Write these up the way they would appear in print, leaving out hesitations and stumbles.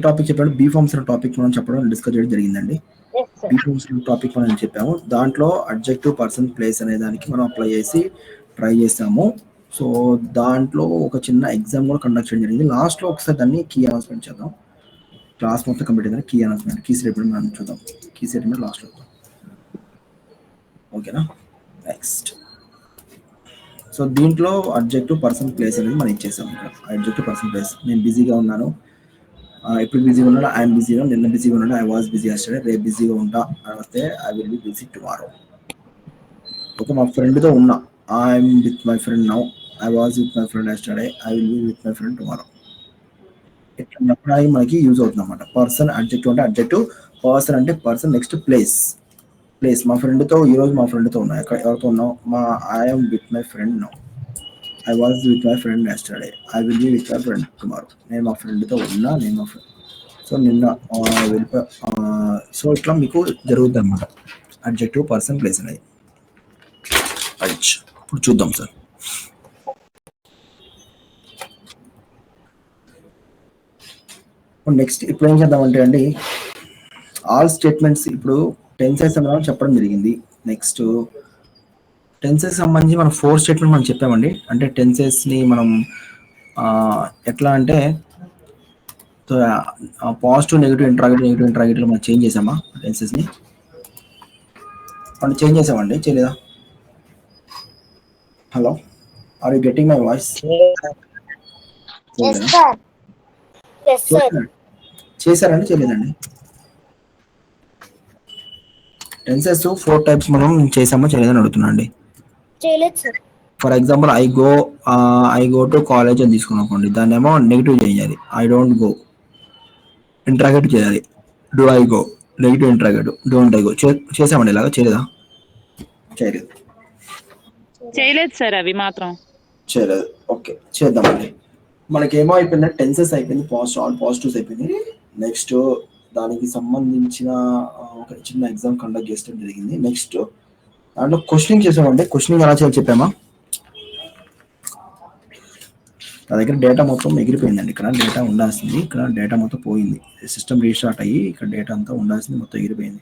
Topic చెప్పాడు be forms అనే topic మనం చెప్పడం డిస్కస్ చేయడం జరిగిందండి. బీ ఫార్మ్స్ టాపిక్ మనం చెప్పాము. దాంట్లో అడ్జెక్టివ్, పర్సన్, ప్లేస్ అనే దానికి మనం అప్లై చేసి ట్రై చేస్తాము. సో దాంట్లో ఒక చిన్న ఎగ్జామ్ కూడా కండక్ట్ చేయడం జరిగింది. లాస్ట్లో ఒకసారి దాన్ని కీ అనౌన్స్మెంట్ చేద్దాం. క్లాస్ మొత్తం కంప్లీట్ అయిందని కీ అనౌన్స్మెంట్, కీ స్టేట్మెంట్ మనం చూద్దాం. కీ స్టేట్మెంట్ లాస్ట్లో. ఓకేనా? నెక్స్ట్ సో దీంట్లో అడ్జెక్టివ్, పర్సన్, ప్లేస్ అనేది మనం ఇచ్చేసాం. Adjective, person, place. నేను బిజీగా ఉన్నాను, ఎప్పుడు బిజీగా ఉన్నాడు, ఐఎమ్ బిజీగా, నిన్న బిజీగా ఉన్నాడు, ఐ వాజ్ బిజీ ఎస్టర్డే, రేపు బిజీగా ఉంటా అని వస్తే I will B busy tomorrow. Okay, మా ఫ్రెండ్తో ఉన్నా, I'm with my friend now, I was with my friend yesterday, I will be with my friend tomorrow. ఇట్లా చెప్పడానికి మనకి యూజ్ అవుతుంది అనమాట. పర్సన్ అడ్జెక్టివ్ అంటే అడ్జెక్టివ్, పర్సన్ అంటే పర్సన్, నెక్స్ట్ ప్లేస్. ప్లేస్ మా ఫ్రెండ్తో, ఈరోజు మా ఫ్రెండ్తో ఉన్నా, ఎవరితో ఉన్నావు, I'm with my friend now, I was with my friend yesterday, I will be with my friend tomorrow. నేను మా ఫ్రెండ్తో ఉన్నా, నేను మా ఫ్రెండ్, సో నిన్న వెళ్ళిపో. సో ఇట్లా మీకు జరుగుతుంది అనమాట అడ్జెక్టివ్, పర్సన్, ప్లేస్ అనేది. ఇప్పుడు చూద్దాం సార్. నెక్స్ట్ ఇప్పుడు ఏం చేద్దామంటే అండి, ఆల్ స్టేట్మెంట్స్ ఇప్పుడు టెన్సెస్ అనేది చెప్పడం జరిగింది. నెక్స్ట్ టెన్సెస్ సంబంధించి మనం 4 స్టేట్మెంట్ మనం చెప్పామండి. అంటే టెన్సెస్ని మనం ఎట్లా అంటే పాజిటివ్, నెగిటివ్, ఇంట్రాగేటివ్ మనం చేంజ్ చేసామా టెన్సెస్ని? మనం చేంజ్ చేసామండి, చేయలేదా? Hello, are you getting my voice? చేశారండి, చేయలేదండి? టెన్సెస్ 4 టైప్స్ మనం చేసామో చేయలేదని అడుగుతున్నా అండి. For example I go to college అని తీసుకున్నాం. దాన్ని ఏమో నెగిటివ్ చేయాలి, ఐ డోంట్ గో. ఇంట్రాగేటివ్ చేయాలి, do I go. Negative interrogative, don't I go. చేసామండి ఇలాగా? చేయలేదా? చేయలేదు సార్, అవి మాత్రం చేయలేదు. ఓకే, చేద్దామండి. మనకేమో అయిపోయిందంటే టెన్సెస్ అయిపోయింది, ఆల్ పాజిటివ్స్ అయిపోయింది. నెక్స్ట్ దానికి సంబంధించిన ఒక చిన్న ఎగ్జామ్ కండక్ట్ చేసడం జరిగింది. నెక్స్ట్ దాంట్లో క్వశ్చనింగ్ చేసామండి. క్వశ్చనింగ్ ఎలా చేయాలి చెప్పామా? నా దగ్గర డేటా మొత్తం ఎగిరిపోయిందండి. ఇక్కడ డేటా ఉండాల్సింది, ఇక్కడ డేటా మొత్తం పోయింది. సిస్టమ్ రీస్టార్ట్ అయ్యి ఇక్కడ డేటా అంతా ఉండాల్సింది మొత్తం ఎగిరిపోయింది.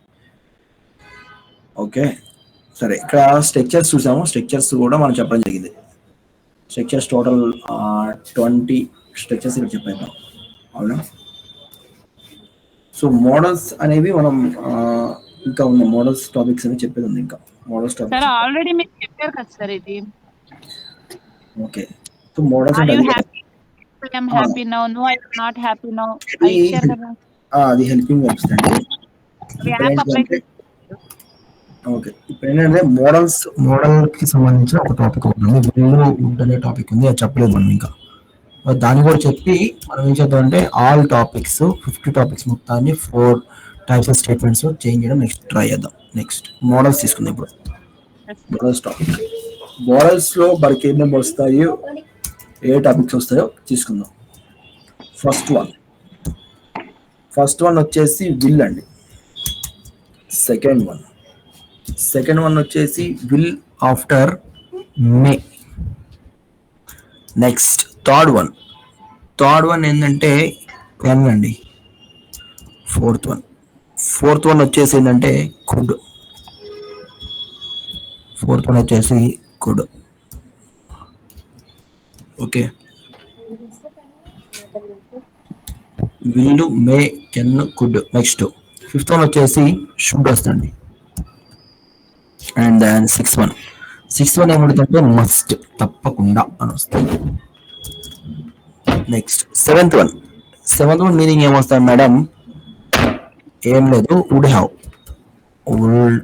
ఓకే సరే, ఇక్కడ స్ట్రక్చర్స్ చూసాము. స్ట్రక్చర్స్ కూడా మనం చెప్పడం జరిగింది. స్ట్రక్చర్స్ టోటల్ 20 స్ట్రక్చర్స్ ఇక్కడ చెప్పేద్దాం, అవునా? సో మోడల్స్ అనేవి మనం ఇంకా ఉన్న మోడల్స్ టాపిక్స్ అని చెప్పేది ఉంది. ఇంకా మోడల్స్ టాపిక్స్ ఆల్రెడీ మీరు చెప్పారు కదా సార్ ఇది. ఓకే, సో మోడల్స్ అది హెల్పింగ్ వర్బ్స్ అండి. ఓకే, ఇప్పుడు ఏంటంటే మోడల్ కి సంబంధించిన ఒక టాపిక్ ఉంటుంది, వుడ్ అనే టాపిక్ ఉంది. అది చెప్పలేదు మనం ఇంకా. దాన్ని కూడా చెప్పి మనం ఏం చేద్దాం అంటే ఆల్ టాపిక్స్ 50 టాపిక్స్ మొత్తాన్ని 4 టైప్స్ ఆఫ్ స్టేట్మెంట్స్ చేంజ్ చేయడం నెక్స్ట్ ట్రై చేద్దాం. నెక్స్ట్ మోడల్స్ తీసుకుందాం. ఇప్పుడు మోడల్స్ టాపిక్, మోడల్స్ లో మనకి ఏమేమి వస్తాయో, ఏ టాపిక్స్ వస్తాయో తీసుకుందాం. ఫస్ట్ వన్ వచ్చేసి విల్ అండి. సెకండ్ వన్ వచ్చేసి will after may. Next third one ఏంటంటే పెన్ అండి. ఫోర్త్ వన్ వచ్చేసి ఏంటంటే could. Okay, will, may, can, could. Next fifth one వచ్చేసి షుడ్ వస్తుంది. అండ్ దెన్ సిక్స్త్ వన్ ఏముంటుందంటే మస్ట్, తప్పకుండా అని వస్తుంది. నెక్స్ట్ సెవెంత్ వన్ మీనింగ్ ఏమొస్తుంది మేడం? ఏం లేదు, would have. Would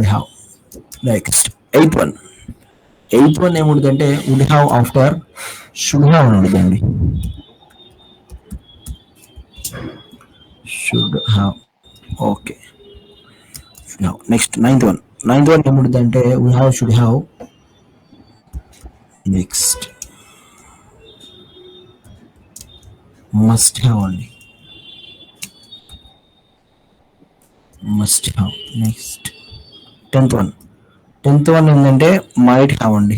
have. Next eighth one ఏముంటుందంటే would have after should have అని ఉంటుందండి. Should have. Okay, next ninth one ఏముంటుందంటే would have, should have. Next must have అండి. నెక్స్ట్ టెన్త్ వన్ ఏంటంటే might have అండి.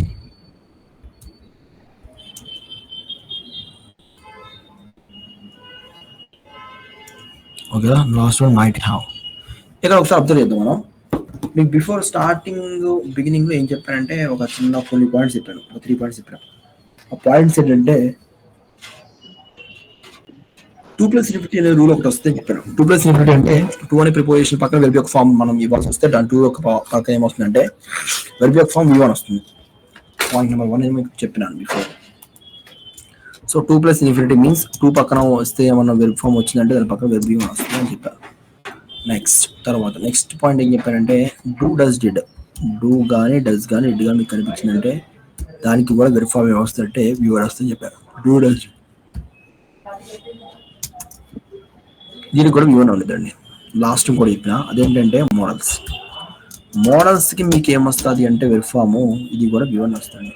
ఓకేనా, లాస్ట్ వన్ మైట్ హ్యావ్. ఇక్కడ ఒకసారి అబ్జర్వ్ చేద్దాం మనం. మీకు బిఫోర్ బిగినింగ్ లో ఏం చెప్పానంటే ఒక చిన్న కొన్ని పాయింట్స్ చెప్పాను, ఒక 3 పాయింట్స్ చెప్పాను. ఆ పాయింట్స్ ఏంటంటే 2+∞ అనే రూల్ ఒకటి వస్తే చెప్పాను. 2+∞ అంటే 2 అనే ప్రిపోజిషన్ పక్కన వెర్బ్ యొక్క ఫామ్ మనం ఇవ్వాల్సి వస్తే దాని 2 యొక్క పక్కన ఏమొస్తుందంటే వెర్బ్ యొక్క ఫామ్ v1 వస్తుంది. పాయింట్ నెంబర్ 1 మీకు చెప్పినాను బిఫోర్. సో 2+∞ మీన్స్ 2 పక్కన వస్తే ఏమన్నా వెర్బ్ ఫామ్ వచ్చిందంటే దాని పక్కన వెర్బ్ v1 వస్తుంది అని చెప్పాను. నెక్స్ట్ పాయింట్ ఏం చెప్పారంటే డూ డస్ డిడ్. డూ కానీ డస్ కానీ డిడ్ కానీ మీకు కనిపించిందంటే దానికి కూడా వెర్బ్ ఫామ్ ఏమొస్తుందంటే v1 వస్తుందని చెప్పారు. డూ డస్ డిడ్, దీనికి కూడా v1 ఉండదండి. లాస్ట్ కూడా చెప్పిన అదేంటంటే మోడల్స్ కి మీకు ఏమొస్తుంది అంటే వెర్బ్ ఫామ్ ఇది కూడా v1 వస్తుంది.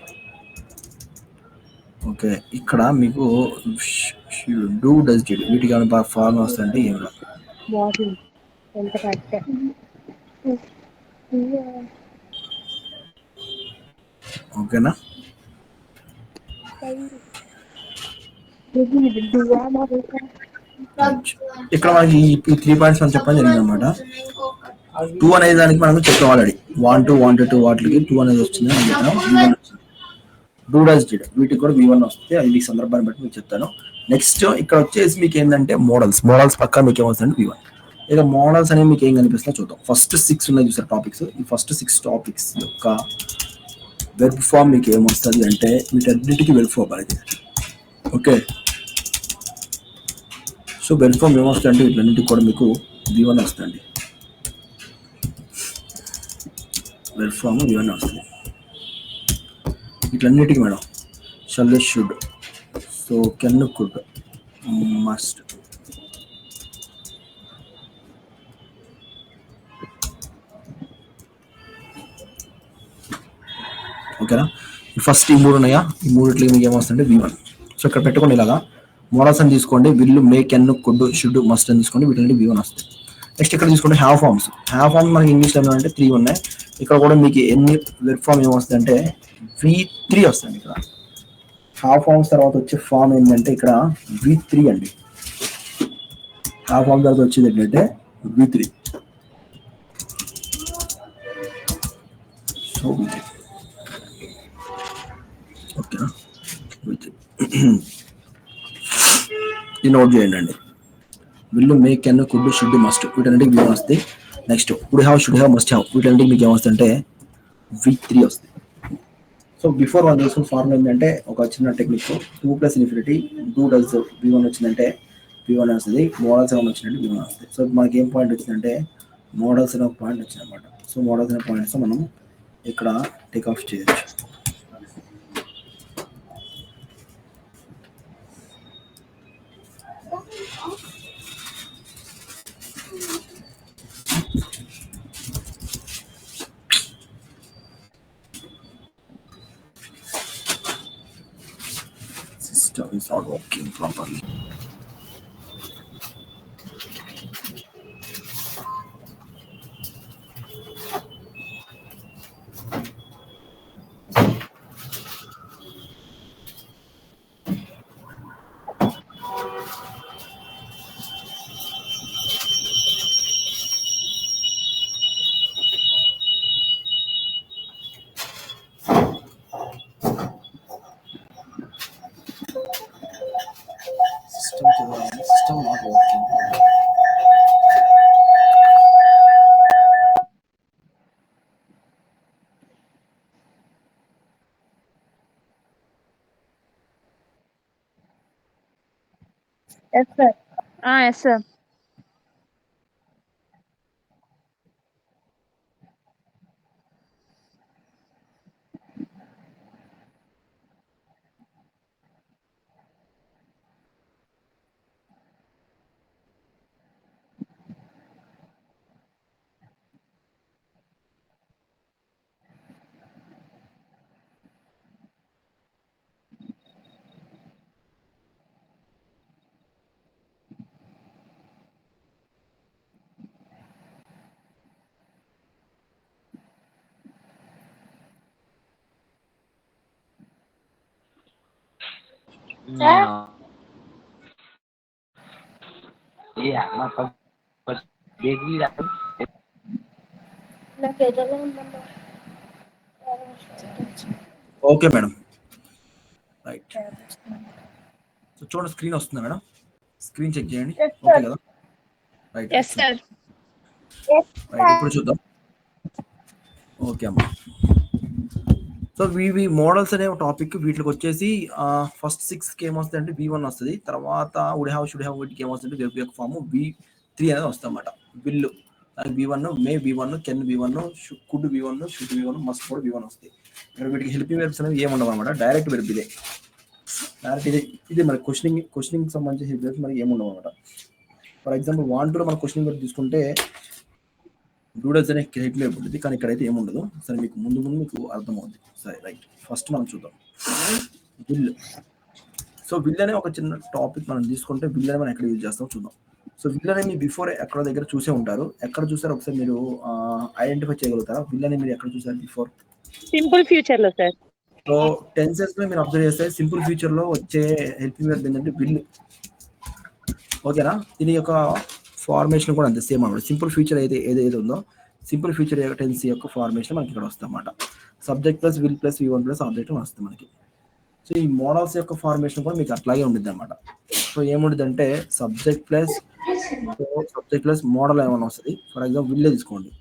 ఓకే, ఇక్కడ మీకు డూ డస్ డిడ్ వీటికి ఏమైనా ఫార్మ్ వస్తుందంటే ఏం రాదు. ఓకేనా, ఇక్కడ మనకి ఈ 3 పాయింట్స్ మనం చెప్పడం జరిగింది అనమాట. 2 అనే దానికి మనం చెప్పాం ఆల్రెడీ. 1 2 వాటికి 2 అనేది వచ్చింది అని చెప్పాం. డూ డస్ డిడ్ వీటికి కూడా v1 వస్తే అది మీ సందర్భాన్ని బట్టి మీకు చెప్తాను. నెక్స్ట్ ఇక్కడ వచ్చేసి మీకు ఏంటంటే మోడల్స్ పక్క మీకు ఏమవుతుంది v1. ఇక మోడల్స్ అనేవి మీకు ఏం కనిపిస్తుందో చూద్దాం. ఫస్ట్ 6 ఉన్నాయి చూసారు టాపిక్స్. ఈ ఫస్ట్ 6 టాపిక్స్ యొక్క వెర్బ్ ఫామ్ మీకు ఏమొస్తుంది అంటే వీటన్నిటికీ వెర్బ్ ఫామ్ అనేది. ఓకే, సో వెర్బ్ ఫామ్ ఏమొస్తుంది అంటే వీటన్నిటికి కూడా మీకు v1 వస్తుంది. వెర్బ్ ఫామ్ v1 వస్తుంది వీటన్నిటికీ madam. Shall, should, so can, could, must. ఓకేనా, ఫస్ట్ ఈ 3 ఉన్నాయా, ఈ 3 మీకు ఏమొస్తుందంటే v1. సో ఇక్కడ పెట్టుకోండి ఇలాగా. మోడల్స్ అని తీసుకోండి, విల్లు, may, can, could, should, must అని తీసుకోండి, వీటి v1 వస్తాయి. నెక్స్ట్ ఇక్కడ తీసుకోండి హ్యావ్ ఫార్మ్స్. మనకి ఇంగ్లీష్ లో అంటే 3 ఉన్నాయి. ఇక్కడ కూడా మీకు ఎన్ని వెర్బ్ ఫామ్ ఏమొస్తుంది అంటే v3 వస్తుంది. ఇక్కడ హ్యావ్ ఫార్మ్స్ తర్వాత వచ్చే ఫామ్ ఏంటంటే ఇక్కడ v3 అండి. హ్యావ్ ఫార్మ్ తర్వాత వచ్చేది ఏంటంటే v3. సో ఓకేనా, ఇది నోట్ చేయండి అండి. Will, may, can, could, should, must వీటన్నిటికి v1 వస్తాయి. Next would have, should have, must have వీటన్నిటికి మీకు ఏమొస్తుందంటే v3 వస్తాయి. సో బిఫోర్ మనం చేసుకున్న ఫార్ములా ఏంటంటే ఒక చిన్న టెక్నిక్. 2+∞ డూ డస్ v1 వచ్చిందంటే v1 వస్తుంది. మోడల్స్ ఏమైనా వచ్చిందంటే v1 వస్తుంది. సో మనకి ఏం పాయింట్ వచ్చిందంటే మోడల్స్ అనే ఒక పాయింట్ వచ్చింది అనమాట. సో మోడల్స్ అనే పాయింట్స్ మనం ఇక్కడ టేక్ ఆఫ్ చేయొచ్చు. System is not working properly. System not working. Yes sir. Yes sir. Yeah, okay madam, right. So చూడండి, స్క్రీన్ వస్తుందా మేడం? స్క్రీన్ చెక్ చేయండి. Yes, okay sir. కదా? Right, Yes, sir. రైట్. ఇప్పుడు చూద్దాం. Okay అమ్మా. So ఇవి models అనే topic, వీటికి వచ్చేసి ఫస్ట్ 6కి ఏమొస్తుంది అంటే V1 వస్తుంది. తర్వాత వుడ్ హ్యావ్, షుడ్ హ్యావ్, వీటికి ఏమొస్తుంది వెబ్ యొక్క ఫామ్ V3 అనేది వస్తుంది అన్నమాట. Will V1, May V1, can V1, could V1, should V1, must కూడా V1 వస్తాయి. ఇక్కడ వీటికి హెల్పింగ్ వెర్బ్స్ అనేవి ఏముండవు అనమాట, డైరెక్ట్ వెర్బ్ ఇదే. డైరెక్ట్ ఇది మన క్వశ్చనింగ్ సంబంధించిన హెల్ప్ వెర్బ్స్ మనకి ఏముండవు అనమాట. ఫర్ ఎగ్జాంపుల్ వాంట్లో మన క్వశ్చనింగ్ వెర్బ్ తీసుకుంటే డూడల్స్ అనే హెల్ప్ వెర్బ్ ఉంటుంది, కానీ ఇక్కడైతే ఏముండదు. సరే, మీకు ముందు మీకు అర్థమవుతుంది. సరే, రైట్. ఫస్ట్ మనం చూద్దాం విల్. సో విల్ అనే ఒక చిన్న టాపిక్ మనం తీసుకుంటే, విల్ అని మనం ఎక్కడ యూజ్ చేస్తామో చూద్దాం. సో విల్ అనేది బిఫోర్ ఎక్కడ దగ్గర చూసే ఉంటారు. ఎక్కడ చూసారు ఒకసారి మీరు ఐడెంటిఫై చేయగలుగుతారా? విల్ అనేది మీరు ఎక్కడ చూసారు బిఫోర్? సింపుల్ ఫ్యూచర్ లో సార్. సో టెన్సెస్ లో మీరు అబ్జర్వ్ చేస్తే సింపుల్ ఫ్యూచర్ లో వచ్చే హెల్పింగ్ వెర్బ్ ఏంటంటే విల్. ఓకేనా? దీని యొక్క ఫార్మేషన్ కూడా అంతే సేమ్ అన్నమాట. సింపుల్ ఫ్యూచర్ ఏదైతే ఉందో, సింపుల్ ఫ్యూచర్ టెన్స్ యొక్క ఫార్మేషన్ మనకి ఇక్కడ వస్తుంది అన్నమాట. Subject plus will plus V1 plus object వస్తుంది మనకి. సో ఈ మోడల్స్ యొక్క ఫార్మేషన్ కూడా మీకు అట్లాగే ఉంటుంది అనమాట. సో ఏముంటుంది అంటే సబ్జెక్ట్ ప్లస్ మోడల్ ఏమైనా వస్తుంది. ఫర్ ఎగ్జాంపుల్ విల్ తీసుకోండి,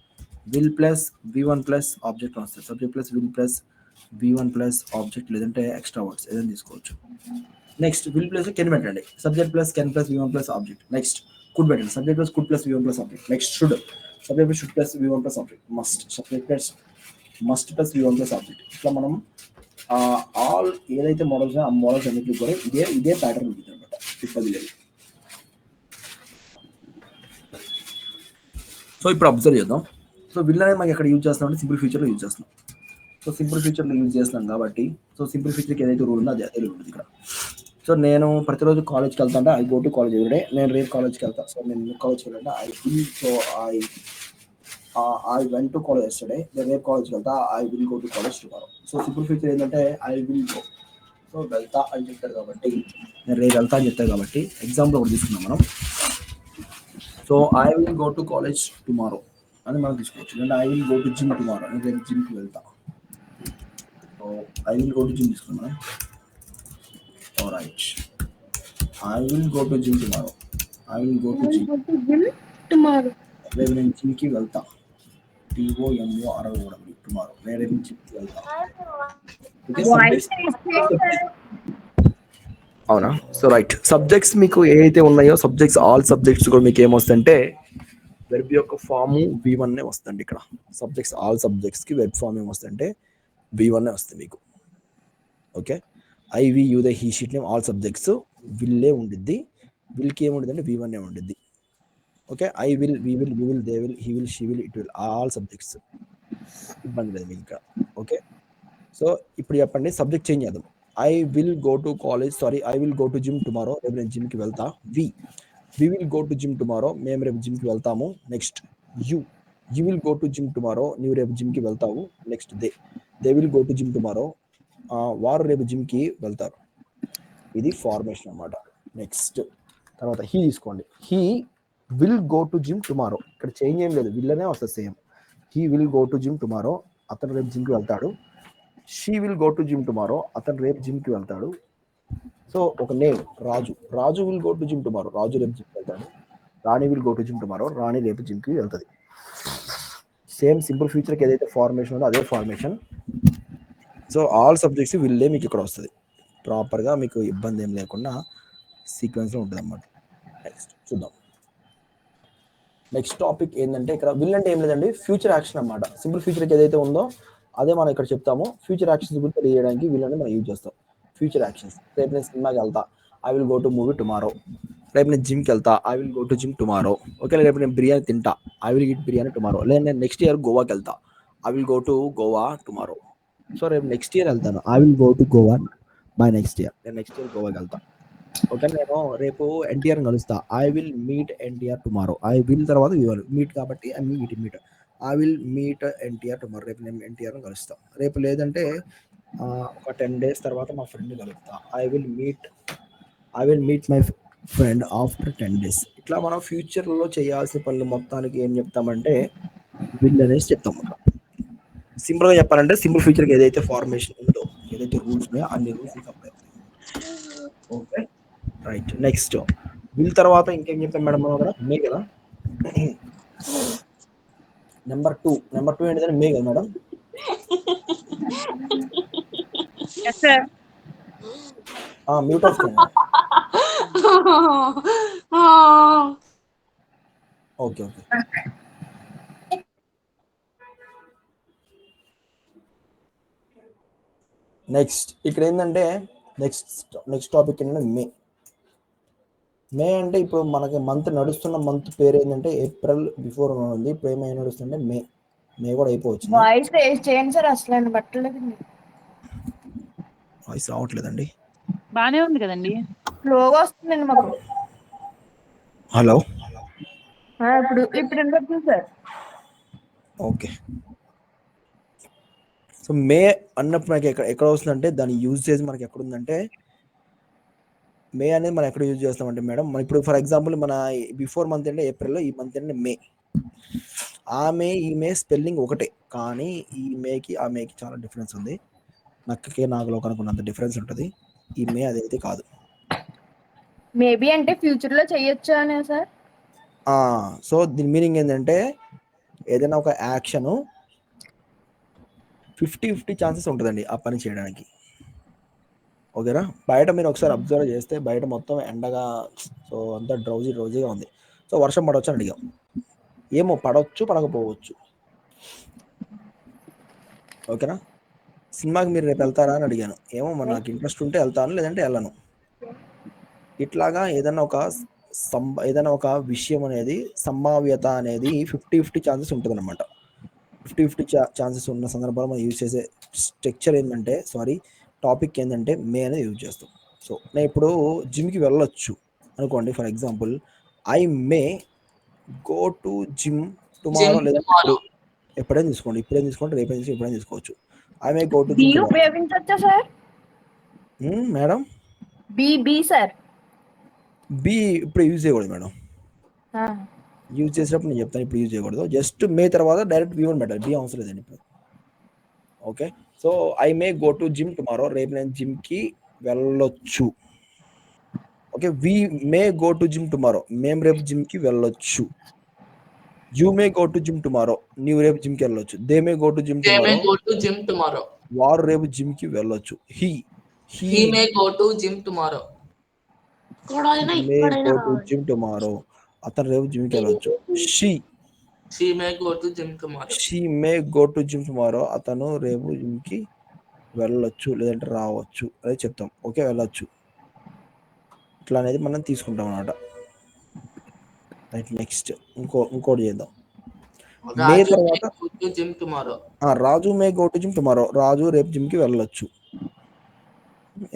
will plus V1 plus object వస్తుంది. Subject plus will plus V1 plus object, లేదంటే ఎక్స్ట్రా వర్డ్స్ ఏదైనా తీసుకోవచ్చు. నెక్స్ట్ విల్ ప్లస్ కెన్ పెట్టండి, subject plus can plus V1 plus object. Next could పెట్టండి, subject plus could plus V1 plus object. Next should, subject plus should plus V1 plus object. Must, subject plus must plus V1 plus object. ఇట్లా మనం all ఏదైతే models ఆ models అన్నిటికీ కూడా ఇదే pattern ఉంటుంది అనమాట. సో ఇప్పుడు అబ్జర్వ్ చేద్దాం. సో విల్ అనేది మనకి ఎక్కడ యూజ్ చేస్తున్నాం అంటే సింపుల్ ఫ్యూచర్లో యూజ్ చేస్తున్నాం. సో సింపుల్ ఫ్యూచర్లో యూజ్ చేస్తున్నాం కాబట్టి, సో సింపుల్ ఫ్యూచర్కి ఏదైతే రూల్ ఉందో అదే రూల్ ఉంటుంది ఇక్కడ. సో నేను ప్రతిరోజు కాలేజ్కి వెళ్తా అంటే I go to college everyday. నేను రేపు కాలేజ్కి వెళ్తాను. సో నేను కాలేజ్కి వెళ్ళాలంటే I will. So I went to college yesterday. నేను రేపు కాలేజ్కి వెళ్తా, I will go to college tomorrow. So simple future ఏంటంటే ఐ విల్ గో. సో వెళ్తా అని చెప్తారు కాబట్టి, నేను రేపు వెళ్తా అని చెప్తారు కాబట్టి ఎగ్జాంపుల్ ఒకటి తీసుకున్నాం మనం. So I will go to college tomorrow అని మనం తీసుకోవచ్చు. అంటే I will go to gym tomorrow, నేను రేపు జిమ్కి వెళ్తా. So I will go to gym తీసుకున్నాం. Right, I will go to gym tomorrow. I will go to gym tomorrow. రేపు నేను జిమ్కి వెళ్తా. TOMORO టుమారో, నేను రేపు జిమ్కి వెళ్తా. అవునా? సో రైట్, సబ్జెక్ట్స్ మీకు ఏవైతే ఉన్నాయో సబ్జెక్ట్స్, ఆల్ సబ్జెక్ట్స్ కూడా మీకు ఏమొస్తుందంటే వెర్బ్ యొక్క ఫామ్ V1 వస్తుంది. ఇక్కడ సబ్జెక్ట్స్, ఆల్ సబ్జెక్ట్స్ కి వెర్బ్ ఫామ్ ఏమొస్తుందంటే V1 వస్తుంది మీకు. Okay, I we you they he she it name all subjects విల్లే ఉండిద్ది. విల్కి ఏముంటుంది అంటే V1 ఉండిద్ది. Okay, I will, we will, you will, they will, he will, she will, it will, all subjects. ఇబ్బంది లేదు మీకు ఇక్కడ. ఓకే, సో ఇప్పుడు చెప్పండి, సబ్జెక్ట్ చేంజ్ చేద్దాం. I will go to college, I will go to gym tomorrow, రేపు నేను జిమ్కి వెళ్తా. We will go to gym tomorrow, మేము రేపు జిమ్కి వెళ్తాము. Next you will go to gym tomorrow, నీవు రేపు జిమ్కి వెళ్తావు. Next they will go to gym tomorrow, వారు రేపు జిమ్కి వెళ్తారు. ఇది ఫార్మేషన్ అన్నమాట. నెక్స్ట్ తర్వాత హీ తీసుకోండి, he will go to gym tomorrow. ఇక్కడ చేంజ్ ఏం లేదు, విల్ అనే వస్తుంది same. He will go to gym tomorrow, అతను రేపు జిమ్కి వెళ్తాడు. She will go to gym tomorrow, అతను రేపు జిమ్కి వెళ్తాడు. సో ఒక name Raju will go to gym tomorrow, Raju రేపు జిమ్కి వెళ్తాడు. Rani will go to gym tomorrow, Rani రేపు జిమ్కి వెళ్తుంది. సేమ్ సింపుల్ ఫ్యూచర్కి ఏదైతే ఫార్మేషన్ ఉందో అదే ఫార్మేషన్. సో ఆల్ సబ్జెక్ట్స్ విల్లే మీకు ఇక్కడ వస్తుంది. ప్రాపర్గా మీకు ఇబ్బంది ఏం లేకుండా సీక్వెన్స్లో ఉంటుంది అన్నమాట. నెక్స్ట్ చూద్దాం. నెక్స్ట్ టాపిక్ ఏంటంటే ఇక్కడ విల్ అంటే ఏం లేదండి, ఫ్యూచర్ యాక్షన్ అన్నమాట. సింపుల్ ఫ్యూచర్కి ఏదైతే ఉందో అదే మనం ఇక్కడ చెప్తాము. ఫ్యూచర్ యాక్షన్స్ గురించి తెలియడానికి విల్ అని మనం యూజ్ చేస్తాం. ఫ్యూచర్ యాక్షన్స్, రేపు నేను సినిమాకి వెళ్తా, I will go to movie tomorrow. రేపు నేను జిమ్కి వెళ్తా, I will go to gym tomorrow. Okay, రేపు నేను బిర్యానీ తింటా, I will eat biryani tomorrow. లేదా నేను నెక్స్ట్ ఇయర్ గోవాకి వెళ్తా, I will go to Goa tomorrow. So రేపు నెక్స్ట్ ఇయర్ వెళ్తాను, I will go to Goa by next year. నేను నెక్స్ట్ ఇయర్ గోవాకి వెళ్తా. ఓకే, నేను రేపు ఎన్టీఆర్ కలుస్తా, I will meet NTR tomorrow. I will తర్వాత మీట్ కాబట్టి meet I will meet NTR tomorrow. రేపు నేను ఎన్టీఆర్ని కలుస్తా. రేపు లేదంటే ఒక 10 days తర్వాత మా ఫ్రెండ్ని కలుస్తా, I will meet friend after 10 days. ఇట్లా మనం ఫ్యూచర్లో చేయాల్సిన పనులు మొత్తానికి ఏం చెప్తామంటే విల్ అనేసి చెప్తాం. సింపుల్గా చెప్పాలంటే సింపుల్ ఫ్యూచర్కి ఏదైతే ఫార్మేషన్ ఉందో, ఏదైతే రూల్స్ ఉన్నాయో అన్ని రూల్స్ అప్లై అవుతాయి. Okay, right. నెక్స్ట్ విల్ తర్వాత ఇంకేం చెప్పాం మేడం మనం అక్కడ? మే కదా. నెంబర్ టూ ఏంటిదంటే మే కదా madam. Yes, sir. Mute of చేయండి. ఓకే. నెక్స్ట్ ఇక్కడ ఏంటంటే నెక్స్ట్ టాపిక్ ఏంటంటే మే అంటే ఇప్పుడు మనకి మంత్ నడుస్తున్న మంత్ పేరు ఏంటంటే ఏప్రిల్ బిఫోర్ ఉంది. ఇప్పుడు ఏమైనా నడుస్తుంటే మే కూడా అయిపోవచ్చు. వాయిస్ రేస్ చేయండి సార్, అసలు బట్టలేదు. వాయిస్ రావట్లేదండి. బానే ఉంది కదండి. స్లోగా వస్తుందండి మాకు. హలో, ఇప్పుడు వినపడుతుంది సార్. ఓకే. సో మే అన్నప్పుడు మనకి ఎక్కడ వస్తుందంటే దాని యూజేజ్ మనకి ఎక్కడ ఉందంటే, మే అనేది మనం ఎక్కడ యూజ్ చేస్తామంటే మేడం, మన ఇప్పుడు ఫర్ ఎగ్జాంపుల్ మన బిఫోర్ మంత్ అంటే ఏప్రిల్, ఈ మంత్ అంటే మే. ఈ మే స్పెల్లింగ్ ఒకటే, కానీ ఈ మేకి ఆ మేకి చాలా డిఫరెన్స్ ఉంది. నక్కకి నాగలో కనుకున్నంత డిఫరెన్స్ ఉంటుంది. ఈ మే అదైతే కాదు. మేబీ అంటే ఫ్యూచర్ లో చెయ్యొచ్చు అనే సార్. సో దీని మీనింగ్ ఏంటంటే ఏదైనా ఒక యాక్షన్ 50-50 ఛాన్సెస్ ఉంటుందండి ఆ పని చేయడానికి. ఓకేనా. బయట మీరు ఒకసారి అబ్జర్వ్ చేస్తే బయట మొత్తం ఎండగా, సో అంతా డ్రౌజీగా ఉంది. సో వర్షం పడవచ్చు అని అడిగాం. ఏమో పడవచ్చు, పడకపోవచ్చు. ఓకేనా. సినిమాకి మీరు రేపు వెళ్తారా అని అడిగాను. ఏమో మరి నాకు ఇంట్రెస్ట్ ఉంటే వెళ్తాను, లేదంటే వెళ్ళను. ఇట్లాగా ఏదైనా ఒక విషయం అనేది సంభావ్యత అనేది 50-50 ఛాన్సెస్ ఉంటుంది అనమాట. 50-50 ఛాన్సెస్ ఉన్న సందర్భాలు మనం యూజ్ చేసే స్ట్రక్చర్ ఏంటంటే, టాపిక్ ఏంటంటే మే అనేది యూజ్ చేస్తాం. సో నేను ఇప్పుడు జిమ్కి వెళ్ళొచ్చు అనుకోండి. For example, I may go to gym tomorrow, లేదా ఎప్పుడైనా తీసుకోండి, రేపైనా ఎప్పుడైనా తీసుకోవచ్చు. I may go to be gym ఉపయోగించవచ్చా sir? Madam, be sir. Be ఇప్పుడు యూజ్ చేయకూడదు మేడం. యూజ్ చేసినప్పుడు నేను చెప్తాను, ఇప్పుడు యూజ్ చేయకూడదు. జస్ట్ మే తర్వాత డైరెక్ట్ బి వన్ పెట్టాలి, బి అవసరం లేదండి ఇప్పుడు. Okay. So I may go to gym tomorrow, రేపు నేను జిమ్కి వెళ్ళొచ్చు. Okay. We may go to gym tomorrow, మేము రేపు జిమ్కి వెళ్ళొచ్చు. You may go to gym tomorrow, నీవు రేపు జిమ్కి వెళ్ళొచ్చు. They may go to gym tomorrow, వారు రేపు జిమ్కి వెళ్ళొచ్చు. He may go to gym tomorrow, May go to gym tomorrow, అతను రేపు జిమ్కి వెళ్ళొచ్చు. She may go to gym tomorrow, May go to gym tomorrow, అతను రేపు జిమ్కి వెళ్ళొచ్చు, లేదంటే రావచ్చు అనేది చెప్తాం. ఓకే, వెళ్ళొచ్చు. ఇట్లా అనేది మనం తీసుకుంటాం అన్నమాట. రైట్. నెక్స్ట్ ఇంకోటి చేద్దాం. మే తర్వాత gym tomorrow, Raju may go to gym tomorrow, Raju రేపు జిమ్కి వెళ్ళొచ్చు.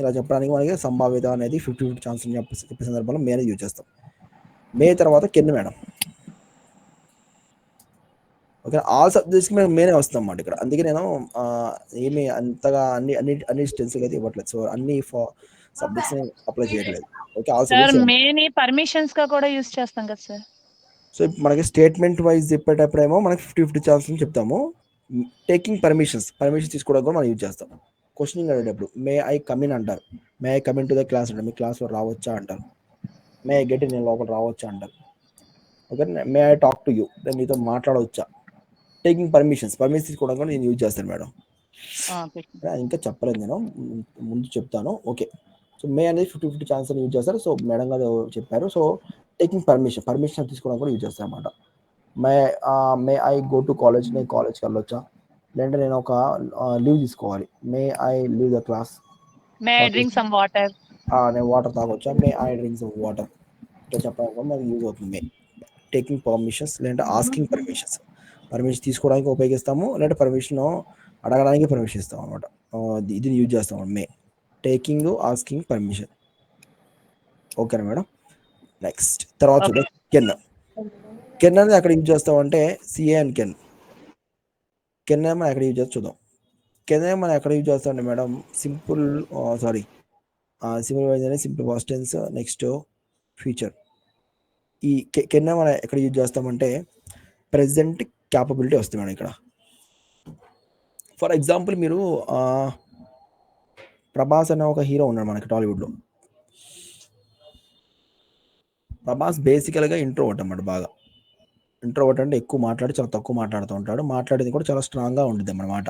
ఇలా చెప్పడానికి మనకి సంభావ్యత అనేది 50-50 ఛాన్స్ చెప్పే సందర్భంలో మే అనేది యూజ్ చేస్తాం. మే తర్వాత కెన్ మేడం. ఓకే, ఆల్ సబ్జెక్ట్స్కి మేము మేనే వస్తాం అన్నమాట ఇక్కడ. అందుకే నేను ఏమి అంతగా అన్ని స్టెన్సిల్ అయితే ఇవ్వట్లేదు. సో అన్ని సబ్జెక్ట్స్ అప్లై చేయట్లేదు. Okay, all sir subjects. మేని పర్మిషన్స్ గా కూడా యూజ్ చేస్తాం కదా సార్. సో మనకి స్టేట్మెంట్ వైజ్ చెప్పేటప్పుడేమో మనకి 50-50 ఛాన్స్ అని చెప్తాము. టేకింగ్ పర్మిషన్స్ తీసుకోవడానికి కూడా మనం యూజ్ చేస్తాం. క్వశ్చనింగ్ అడిగేటప్పుడు మే ఐ కమిన్ అంటారు, may I come in to the class అంటారు, మీ క్లాస్లో రావచ్చా అంటారు. మే ఐ గెట్, నేను లోపల రావచ్చా అంటారు. Okay, may I talk to you, నేను మీతో మాట్లాడవచ్చా. టేకింగ్ పర్మిషన్స్ తీసుకోవడానికి కూడా నేను యూజ్ చేస్తాను మేడం. ఇంకా చెప్పలేదు నేను, ముందు చెప్తాను. ఓకే. సో మే అనేది 50-50 ఛాన్స్ అని యూజ్ చేస్తారు. సో మేడం గారు చెప్పారు. సో టేకింగ్ పర్మిషన్ తీసుకోవడానికి కూడా యూజ్ చేస్తాను అనమాట. May I go to college, నేను కాలేజ్కి వెళ్ళొచ్చా, లేదంటే నేను ఒక లీవ్ తీసుకోవాలి. May I leave the class, may I drink some water, నేను వాటర్ తాగొచ్చా. May I drink some water. ఇట్లా చెప్పడానికి కూడా మనకి యూజ్ అవుతుంది మే. టేకింగ్ పర్మిషన్స్, లేదంటే ఆస్కింగ్ పర్మిషన్ తీసుకోవడానికి ఉపయోగిస్తాము, లేదంటే పర్మిషన్ అడగడానికి పర్మిషన్ ఇస్తాం అనమాట. ఇది యూజ్ చేస్తాం మే. Taking, asking permission. ఓకేనా మేడం. నెక్స్ట్ తర్వాత చూద్దాం కెన్ అనేది అక్కడ యూజ్ చేస్తామంటే సిఏ అండ్ కెన్ మనం ఎక్కడ యూజ్ చేస్తాం చూద్దాం. కెన్ మనం ఎక్కడ యూజ్ చేస్తామంటే మేడం సింపుల్ వైజ్ అనేది simple past tense. Next future. ఈ కెన్ మనం ఎక్కడ యూజ్ చేస్తామంటే ప్రెజెంట్ క్యాపబిలిటీ వస్తుంది మేడం ఇక్కడ. ఫర్ ఎగ్జాంపుల్ మీరు ప్రభాస్ అనే ఒక హీరో ఉన్నాడు మనకి టాలీవుడ్లో. ప్రభాస్ బేసికల్గా ఇంట్రోవర్ట్ అన్నమాట. బాగా ఇంట్రోవర్ట్ అంటే ఎక్కువ మాట్లాడి చాలా తక్కువ మాట్లాడుతూ ఉంటాడు. మాట్లాడేది కూడా చాలా స్ట్రాంగ్గా ఉంటుంది అన్నమాట.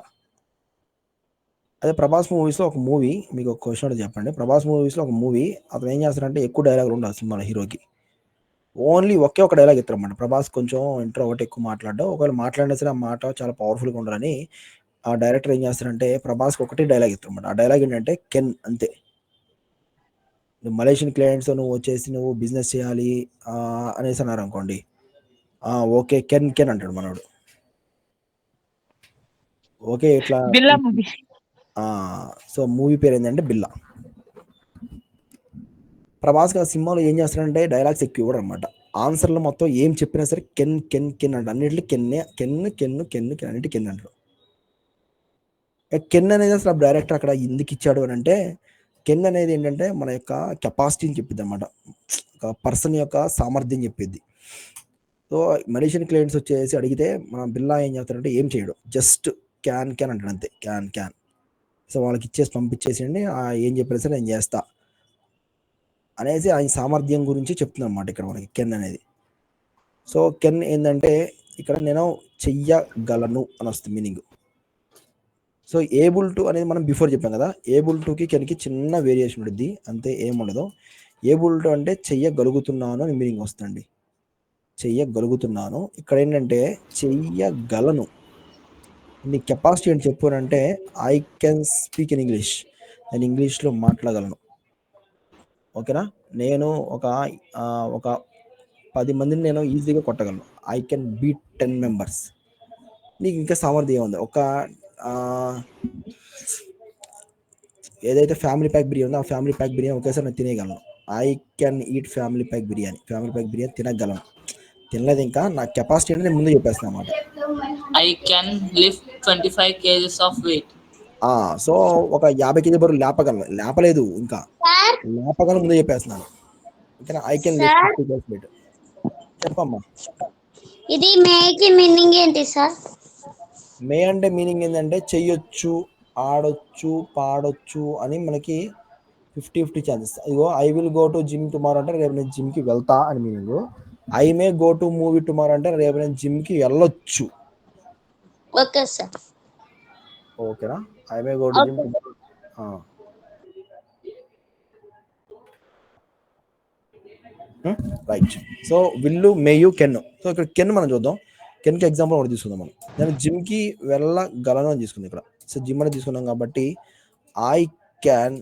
అదే ప్రభాస్ మూవీస్లో ఒక మూవీ, మీకు ఒక క్వశ్చన్ చెప్పండి. ప్రభాస్ మూవీస్లో ఒక మూవీ అతను ఏం చేస్తాడంటే ఎక్కువ డైలాగులు ఉండాలి సినిమాలో హీరోకి. ఓన్లీ ఒకే ఒక డైలాగ్ ఇస్తారన్నమాట. ప్రభాస్ కొంచెం ఇంట్రోవర్ట్, ఎక్కువ మాట్లాడడం. ఒకవేళ మాట్లాడినా సరే ఆ మాట చాలా పవర్ఫుల్గా ఉండాలని ఆ డైరెక్టర్ ఏం చేస్తారంటే ప్రభాస్కి ఒకటి డైలాగ్ ఇస్తారన్నమాట. ఆ డైలాగ్ ఏంటంటే కెన్, అంతే. నువ్వు మలేషియన్ క్లయింట్స్ నువ్వు వచ్చేసి నువ్వు బిజినెస్ చేయాలి అనేసి అన్నారు అనుకోండి, ఓకే కెన్ కెన్ అంటాడు మనోడు. ఓకే ఇట్లా బిల్లా మూవీ. సో మూవీ పేరు ఏంటంటే బిల్లా. ప్రభాస్ ఆ సినిమాలో ఏం చేస్తాడంటే డైలాగ్స్ ఎక్కువ ఇవ్వడం అనమాట. ఆన్సర్లో మొత్తం ఏం చెప్పినా సరే కెన్ కెన్ కెన్ అంట. అన్నింటిలో కెన్నే, కెన్ కెన్ కెన్ కెన్ అన్నిటి కెన్ అంటారు. కెన్ అనేది అసలు డైరెక్టర్ అక్కడ ఎందుకు ఇచ్చాడు అని అంటే, కెన్ అనేది ఏంటంటే మన యొక్క కెపాసిటీని చెప్పిద్ది అనమాట. ఒక పర్సన్ యొక్క సామర్థ్యం చెప్పిద్ది. సో మలేషియన్ క్లయింట్స్ వచ్చేసి అడిగితే మన బిల్లా ఏం చేస్తాడంటే ఏం చేయడు, జస్ట్ క్యాన్ క్యాన్ అంటాడు, అంతే. Can can. సో వాళ్ళకి ఇచ్చేసి పంపించేసేయండి, ఏం చెప్పినా సరే నేను చేస్తా అనేసి ఆయన సామర్థ్యం గురించి చెప్తుంది అనమాట ఇక్కడ మనకి కెన్ అనేది. సో కెన్ ఏంటంటే ఇక్కడ నేను చెయ్యగలను అని వస్తుంది మీనింగ్. సో ఏబుల్ టు అనేది మనం బిఫోర్ చెప్పాం కదా, ఏబుల్ టుకి కెన్కి చిన్న వేరియేషన్ ఉంటుంది, అంతే, ఏముండదు. ఏబుల్ టు అంటే చెయ్యగలుగుతున్నాను అని మీనింగ్ వస్తుంది. చెయ్యగలుగుతున్నాను. ఇక్కడ ఏంటంటే చెయ్యగలను. నీ కెపాసిటీ అని చెప్పానంటే I can speak in English, నేను ఇంగ్లీష్లో మాట్లాడగలను. ఓకేనా. నేను ఒక 10 మందిని నేను ఈజీగా కొట్టగలను. I can beat 10 members. నీకు ఇంకా సామర్థ్యం ఉంది. ఒక ఏదైతే ఫ్యామిలీ ప్యాక్ బిర్యానీ ఉందో ఆ ఫ్యామిలీ ప్యాక్ బిర్యానీ ఒకేసారి నేను తినేయగలను. I can eat family pack biryani. Family pack biryani తినగలను. తినలేదు ఇంకా, నా కెపాసిటీ అంటే నేను ముందు చెప్పేస్తాను అన్నమాట. I can lift 25 kgs of weight. So ఒక 50 కేజీ బరువు లేపగలను. లేపలేదు ఇంకా, లేపగలను ముందు చెప్పేస్తున్నాను. ఓకేనా. I can lift 50 kgs weight. చెప్పమ్మా. ఇది మేకి మీనింగ్ ఏంటి సార్? మే అంటే మీనింగ్ ఏంటంటే చెయ్యొచ్చు, ఆడొచ్చు, పాడొచ్చు అని మనకి 50-50 ఛాన్సెస్. ఇగో I will go to gym tomorrow అంటే రేపు నేను జిమ్కి వెళ్తా అని meaning. I may go to movie tomorrow అంటే రేపు నేను జిమ్కి వెళ్ళొచ్చు. Okay sir. ఓకేనా. I may go to gym tomorrow. Right. So will, may, can. So ఇక్కడ కెన్ మనం చూద్దాం. కెన్కి ఎగ్జాంపుల్ ఒకటి తీసుకుందాం మనం. నేను జిమ్కి వెళ్ళగలను అని తీసుకుంది ఇక్కడ. సో జిమ్ అని తీసుకున్నాం కాబట్టి I can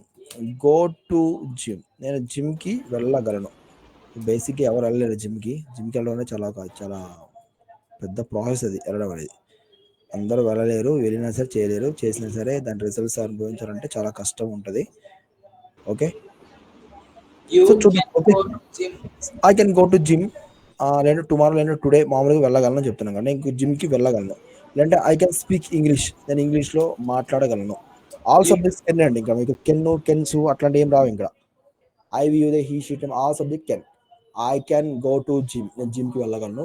go to gym, నేను జిమ్కి వెళ్ళగలను. బేసిక్గా ఎవరు వెళ్ళలేరు జిమ్కి. జిమ్కి వెళ్ళడం అనేది చాలా పెద్ద ప్రాసెస్ అది, వెళ్ళడం అనేది. అందరూ వెళ్ళలేరు, వెళ్ళినా సరే చేయలేరు, చేసినా సరే దాని రిజల్ట్స్ అనుభవించాలంటే చాలా కష్టం ఉంటుంది. ఓకే. సో చూద్దాం. Okay, I can go to gym, లేదంటే టుమారో లేదంటే టుడే మామూలుగా వెళ్ళగలను చెప్తున్నాను కానీ నేను జిమ్కి వెళ్ళగలను. లేదంటే ఐ కెన్ స్పీక్ ఇంగ్లీష్, నేను ఇంగ్లీష్లో మాట్లాడగలను. ఆల్ సబ్జెక్ట్స్ కెన్ అండి. ఇంకా మీకు కెన్స్ అట్లాంటి ఏం రావు ఇంకా. I you they he she it all subject can. I can go to gym, నేను జిమ్కి వెళ్ళగలను.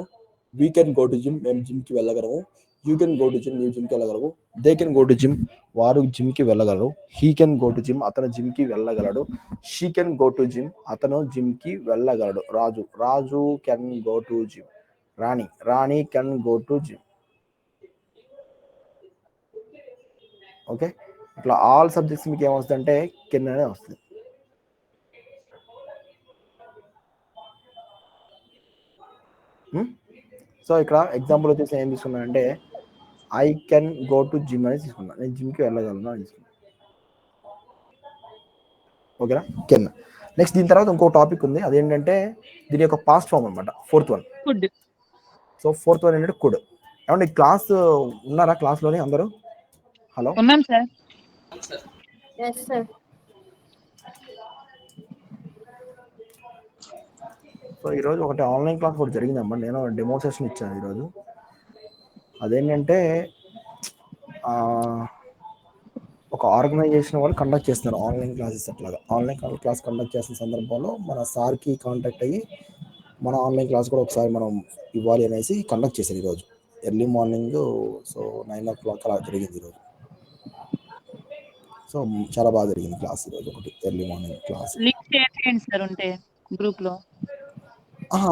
We can go to gym, మేము జిమ్కి వెళ్ళగలము. You can go to gym, నీవు జిమ్కి వెళ్ళగలవు. They can go to gym, వారు జిమ్కి వెళ్ళగలరు. He can go to gym, అతను జిమ్కి వెళ్ళగలడు. She can go to gym, అతను జిమ్కి వెళ్ళగలడు. Raju can go to gym. Rani can go to gym. Okay. ఇట్లా ఆల్ సబ్జెక్ట్స్ మీకు ఏమొస్తుందంటే కెన్ అనే వస్తుంది. సో ఇక్కడ ఎగ్జాంపుల్ వచ్చేసి ఏం తీసుకున్నానంటే I can go to gym అని తీసుకున్నాను, నేను జిమ్కి వెళ్ళగలను అని తీసుకున్నాను. ఓకేనా. కెన్. నెక్స్ట్ దీని తర్వాత ఇంకో టాపిక్ ఉంది, అదేంటంటే దీని యొక్క పాస్ట్ ఫామ్ అనమాట, fourth one. So fourth one ఏంటంటే కుడ్. ఏమంటే క్లాస్ ఉన్నారా క్లాస్లోని అందరూ? హలో. ఉన్నాం సార్. Yes sir. సో ఈరోజు ఒకటి ఆన్లైన్ క్లాస్ కూడా జరిగిందమ్మా, నేను డెమో సెషన్ ఇచ్చాను ఈరోజు. అదేంటంటే ఒక ఆర్గనైజేషన్ వాళ్ళు కండక్ట్ చేస్తున్నారు ఆన్లైన్ క్లాసెస్. అట్లాగా ఆన్లైన్ క్లాస్ కండక్ట్ చేసిన సందర్భంలో మన సార్కి కాంటాక్ట్ అయ్యి మన ఆన్లైన్ క్లాస్ కూడా ఒకసారి మనం ఇవ్వాలి అనేసి కండక్ట్ చేశారు ఈరోజు ఎర్లీ మార్నింగ్. సో 9 o'clock అలా జరిగింది ఈరోజు. సో చాలా బాగా జరిగింది క్లాస్ ఈరోజు, ఒకటి early morning class. Link share చేయండి సార్ ఉంటే గ్రూప్ లో.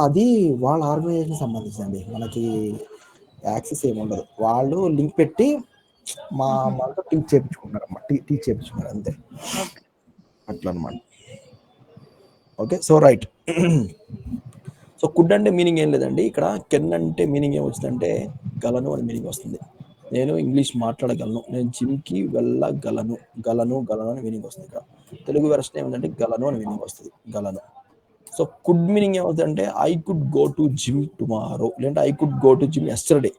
అది వాళ్ళ ఆర్గనైజేషన్ సంబంధించిందండి, మనకి యాక్సెస్ ఏమి ఉండదు. వాళ్ళు లింక్ పెట్టి మా వాళ్ళతో టీచ్ చేయించుకుంటారు అన్నమాట, టీచ్ చేయించుకున్నారు అంతే, ఓకే. అట్లా అనమాట. Okay, so right. So could అంటే మీనింగ్ ఏం లేదండి ఇక్కడ. కెన్ అంటే మీనింగ్ ఏం వచ్చిందంటే గలను అని మీనింగ్ వస్తుంది. నేను ఇంగ్లీష్ మాట్లాడగలను, నేను జిమ్కి వెళ్ళగలను, గలను అని మీనింగ్ వస్తుంది ఇక్కడ. తెలుగు వెర్షన్ ఏమిటంటే గలను అని మీనింగ్ వస్తుంది, గలను. సో కుడ్ మీనింగ్ ఏమవుతుందంటే I could go to gym tomorrow, లేదంటే I could go to gym yesterday.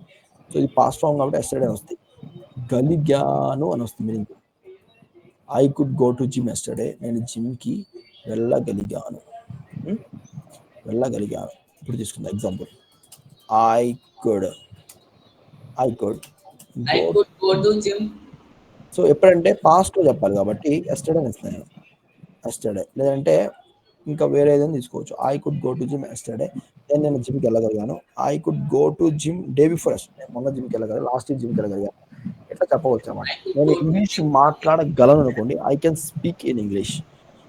So ఇది పాస్ట్ ఫామ్ కాబట్టి ఎస్టర్డే అని వస్తుంది. గలిగాను అని వస్తుంది meaning. I could go to gym yesterday, నేను జిమ్కి వెళ్ళగలిగాను. ఇప్పుడు తీసుకుందాం example. I could go to gym. So ఎప్పుడంటే పాస్ట్లో చెప్పాలి కాబట్టి ఎస్టర్డే అని ఇస్తాను నేను, ఎస్టర్డే. లేదంటే ఇంకా వేరే ఏదైనా తీసుకోవచ్చు. I could go to gym yesterday, నేను జిమ్కి వెళ్ళగలిగాను. I could go to gym day before yesterday, మొన్న జిమ్కి వెళ్ళగలిగాను, లాస్ట్ ఇయర్ జిమ్కి వెళ్ళగలిగాను, ఇట్లా చెప్పవచ్చు అన్నమాట. నేను ఇంగ్లీష్ మాట్లాడగలను అనుకోండి, I can speak in English.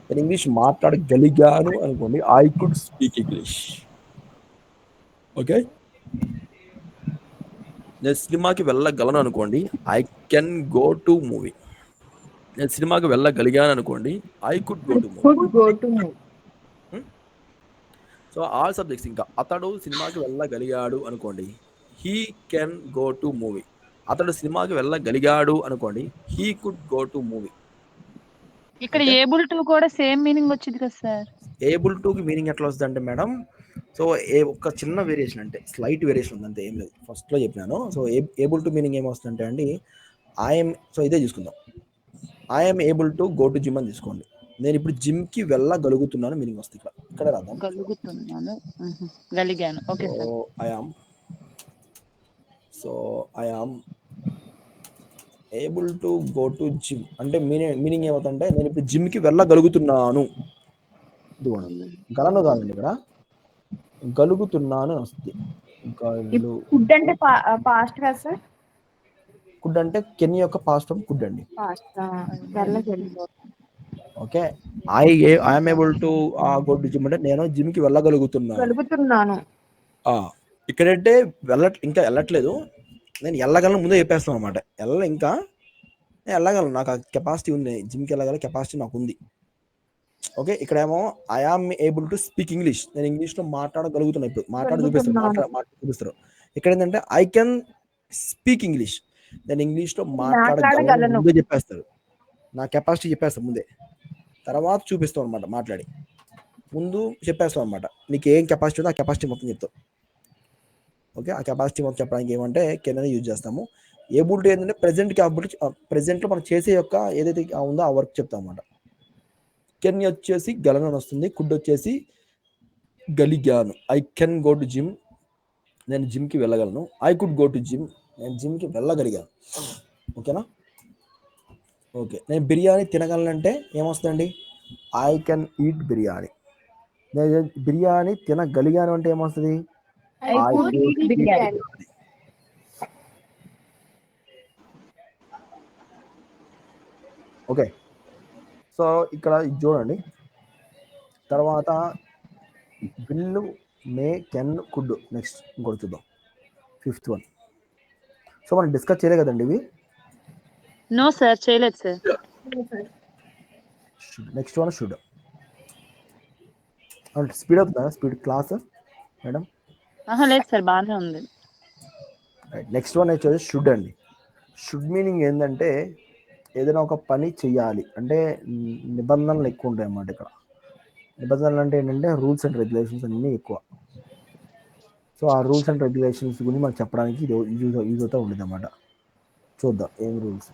నేను ఇంగ్లీష్ మాట్లాడగలిగాను అనుకోండి, I could speak English. Okay, నేను సినిమాకి వెళ్ళగలను అనుకోండి, I can go to movie. నేను సినిమాకి వెళ్ళగలిగాను అనుకోండి, I could go to movie. So all subjects. ఇంకా అతడు సినిమాకి వెళ్ళగలిగాడు అనుకోండి, he can go to movie. అతడు సినిమాకి వెళ్ళగలిగాడు అనుకోండి, he could go to movie. ఇక్కడ ఏబుల్ టు కూడా సేమ్ మీనింగ్ వచ్చింది కదా సార్. ఏబుల్ టుకి మీనింగ్ ఎట్లా వస్తుంది అంటే మేడం, సో ఒక చిన్న వేరియేషన్, అంటే స్లైట్ వేరియేషన్ ఉంది అంతే, ఏం లేదు. ఫస్ట్లో చెప్పినాను. సో ఏబుల్ టు మీనింగ్ ఏమొస్తుందంటే అండి, ఐఎమ్, సో ఇదే చూసుకుందాం. I'm able to go to gym అని తీసుకోండి. నేను ఇప్పుడు జిమ్కి వెళ్ళగలుగుతున్నాను మీనింగ్ వస్తుంది ఇక్కడ రాద్దాం. గలుగుతున్నాను, గలిగాను. Okay sir. I am able to go to gym అంటే మీనింగ్ ఏమవుతుందంటే నేను ఇప్పుడు జిమ్కి వెళ్ళగలుగుతున్నాను. గలను కాదండి, ఇక్కడ గలుగుతున్నాను వస్తుంది. కుడ్ అంటే పాస్ట్ కదా సార్. కుడ్ అంటే కెన్ యొక్క పాస్ట్ ఫామ్ కుడ్ అండి. Okay, I'm able to go to gym అంటే నేను జిమ్కి వెళ్ళగలుగుతున్నాను. ఇక్కడంటే ఇంకా వెళ్ళట్లేదు, నేను వెళ్ళగలను ముందే చెప్పేస్తాను అనమాట. ఇంకా నేను వెళ్ళగలను, నాకు ఆ కెపాసిటీ ఉంది, జిమ్కి వెళ్ళగల కెపాసిటీ నాకు ఉంది. ఓకే, ఇక్కడేమో I am able to speak English, నేను ఇంగ్లీష్లో మాట్లాడగలుగుతున్నా. ఇప్పుడు చూపిస్తారు. ఇక్కడ ఏంటంటే ఐ కెన్ స్పీక్ ఇంగ్లీష్, నేను ఇంగ్లీష్లో మాట్లాడగలను ముందే చెప్పేస్తారు. నా కెపాసిటీ చెప్పేస్తాను ముందే, తర్వాత చూపిస్తాం అనమాట. మాట్లాడి ముందు చెప్పేస్తాం అనమాట, నీకు ఏం కెపాసిటీ ఉందో ఆ కెపాసిటీ మొత్తం చెప్తాం. ఓకే, ఆ కెపాసిటీ మొత్తం చెప్పడానికి ఏమంటే కెన్ అని యూజ్ చేస్తాము. ఏబుల్ టు ఏంటంటే ప్రెజెంట్ క్యాపబిలిటీ, ప్రెజెంట్లో మనం చేసే యొక్క ఏదైతే ఉందో ఆ వర్క్ చెప్తాం అనమాట. కెన్ వచ్చేసి గలను అని వస్తుంది, కుడ్ వచ్చేసి గలిగాను. I can go to gym, నేను జిమ్కి వెళ్ళగలను. I could go to gym, నేను జిమ్కి వెళ్ళగలిగాను. ఓకేనా? ఓకే, నేను బిర్యానీ తినగలనంటే ఏమొస్తుందండి? I can eat biryani. నేను బిర్యానీ తినగలిగాను అంటే ఏమొస్తుంది? I could eat biryani. Okay, so ఇక్కడ ఇది చూడండి. తర్వాత will, may, can, could. Next ఇంకోటి చూద్దాం, 5th వన్. సో మనం డిస్కస్ చేయలేదు కదండి ఇవి. నో సార్, చేయలేదు sir. Next one should. Speed అవుతుందా స్పీడ్ క్లాస్ మేడం? లేదు సార్, బాగానే ఉంది. నెక్స్ట్ వన్ వచ్చేసి షుడ్ అండి. షుడ్ మీనింగ్ ఏంటంటే ఏదైనా ఒక పని చెయ్యాలి అంటే నిబంధనలు ఎక్కువ ఉంటాయి అన్నమాట. ఇక్కడ నిబంధనలు అంటే ఏంటంటే రూల్స్ అండ్ రెగ్యులేషన్స్ అన్నీ ఎక్కువ. సో ఆ రూల్స్ అండ్ రెగ్యులేషన్స్ గురించి మనకు చెప్పడానికి యూజ్ అవుతూ ఉండేది అన్నమాట. చూద్దాం ఏం రూల్స్.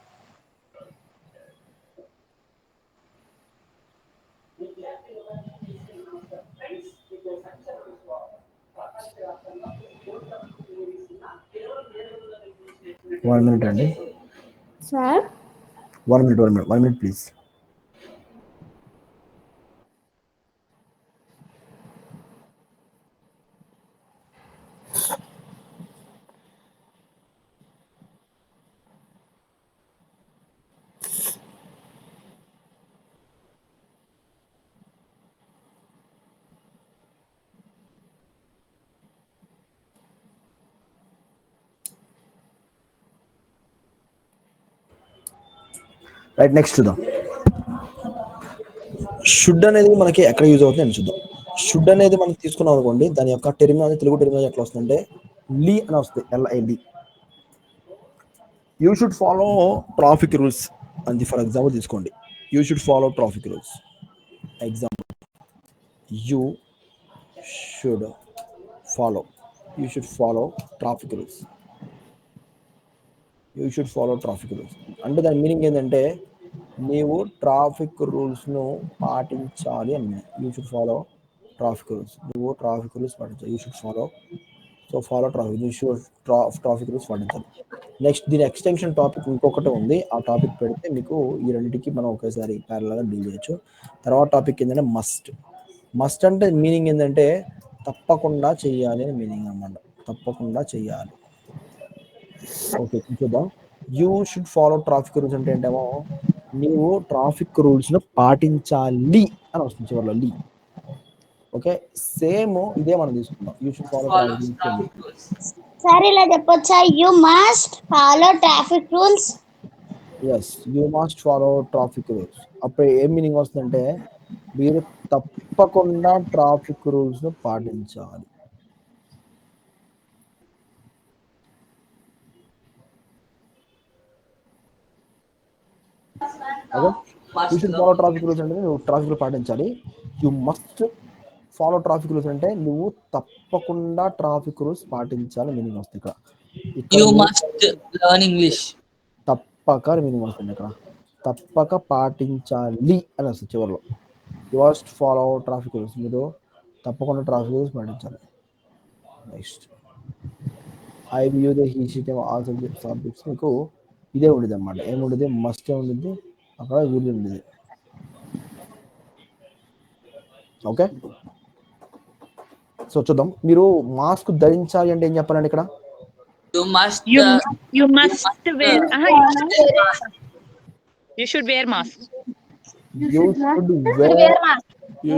వన్ మినిట్ అండి sir. 1 minute, 1 minute, please. Right, next చూద్దాం. షుడ్ అనేది మనకి ఎక్కడ యూజ్ అవుతుంది అని చూద్దాం. షుడ్ అనేది మనం తీసుకున్నాం అనుకోండి, దాని యొక్క టెర్మినాలజీ, తెలుగు టెర్మినాలజీ ఎట్లా వస్తుందంటే లీ అని వస్తుంది, LID. You should follow traffic rules అని ఫర్ ఎగ్జాంపుల్ తీసుకోండి. You should follow traffic rules. Example, you should follow traffic rules. You should follow traffic rules అంటే దాని మీనింగ్ ఏంటంటే నీవు ట్రాఫిక్ రూల్స్ను పాటించాలి అని. You should follow traffic rules, నువ్వు ట్రాఫిక్ రూల్స్ పాటించాలి. You should follow traffic, you should traffic rules పాటించాలి. నెక్స్ట్ దీని ఎక్స్టెన్షన్ టాపిక్ ఇంకొకటి ఉంది, ఆ టాపిక్ పెడితే మీకు ఈ రెండింటికి మనం ఒకేసారి ప్యారలల్గా డీల్ చేయొచ్చు. తర్వాత టాపిక్ ఏంటంటే మస్ట్ అంటే మీనింగ్ ఏంటంటే తప్పకుండా చెయ్యాలి అని మీనింగ్ అన్నమాట. తప్పకుండా చెయ్యాలి. ఓకే, చూద్దాం. You should follow traffic rules అంటే ఏంటేమో నీవు ట్రాఫిక్ రూల్స్ను పాటించాలి అని వస్తుంది చివరిలో లీ. ఓకే, సేమ్ ఇదే మనం తీసుకుందాం. You should follow traffic rules. Sir ఇలా చెప్పొచ్చా? You must follow traffic rules. Yes, you must follow traffic rules. అప్పుడు ఏం మీనింగ్ వస్తుందంటే మీరు తప్పకుండా ట్రాఫిక్ రూల్స్ను పాటించాలి. Okay, you should follow traffic rules అంటే నువ్వు ట్రాఫిక్ రూల్స్ పాటించాలి. You must follow traffic rules అంటే నువ్వు తప్పకుండా ట్రాఫిక్ రూల్స్ పాటించాలి మీనింగ్ వస్తుంది ఇక్కడ. You must learn English. తప్పక మీనింగ్ వస్తుంది ఇక్కడ. తప్పక పాటించాలి అని వస్తుంది చివరిలో. You must follow traffic rules, మీరు తప్పకుండా ట్రాఫిక్ రూల్స్ పాటించాలి. Next, eye view the he she it all subjects మీకు ఇదే ఉండేది అన్నమాట. ఏముండేది? మస్ట్ ఉండిద్ది, అక్కడ వీలు ఉండేది. ఓకే, సో చూద్దాం. మీరు మాస్క్ ధరించాలి అంటే ఏం చెప్పాలండి ఇక్కడ? You must. You must wear. You should wear mask. You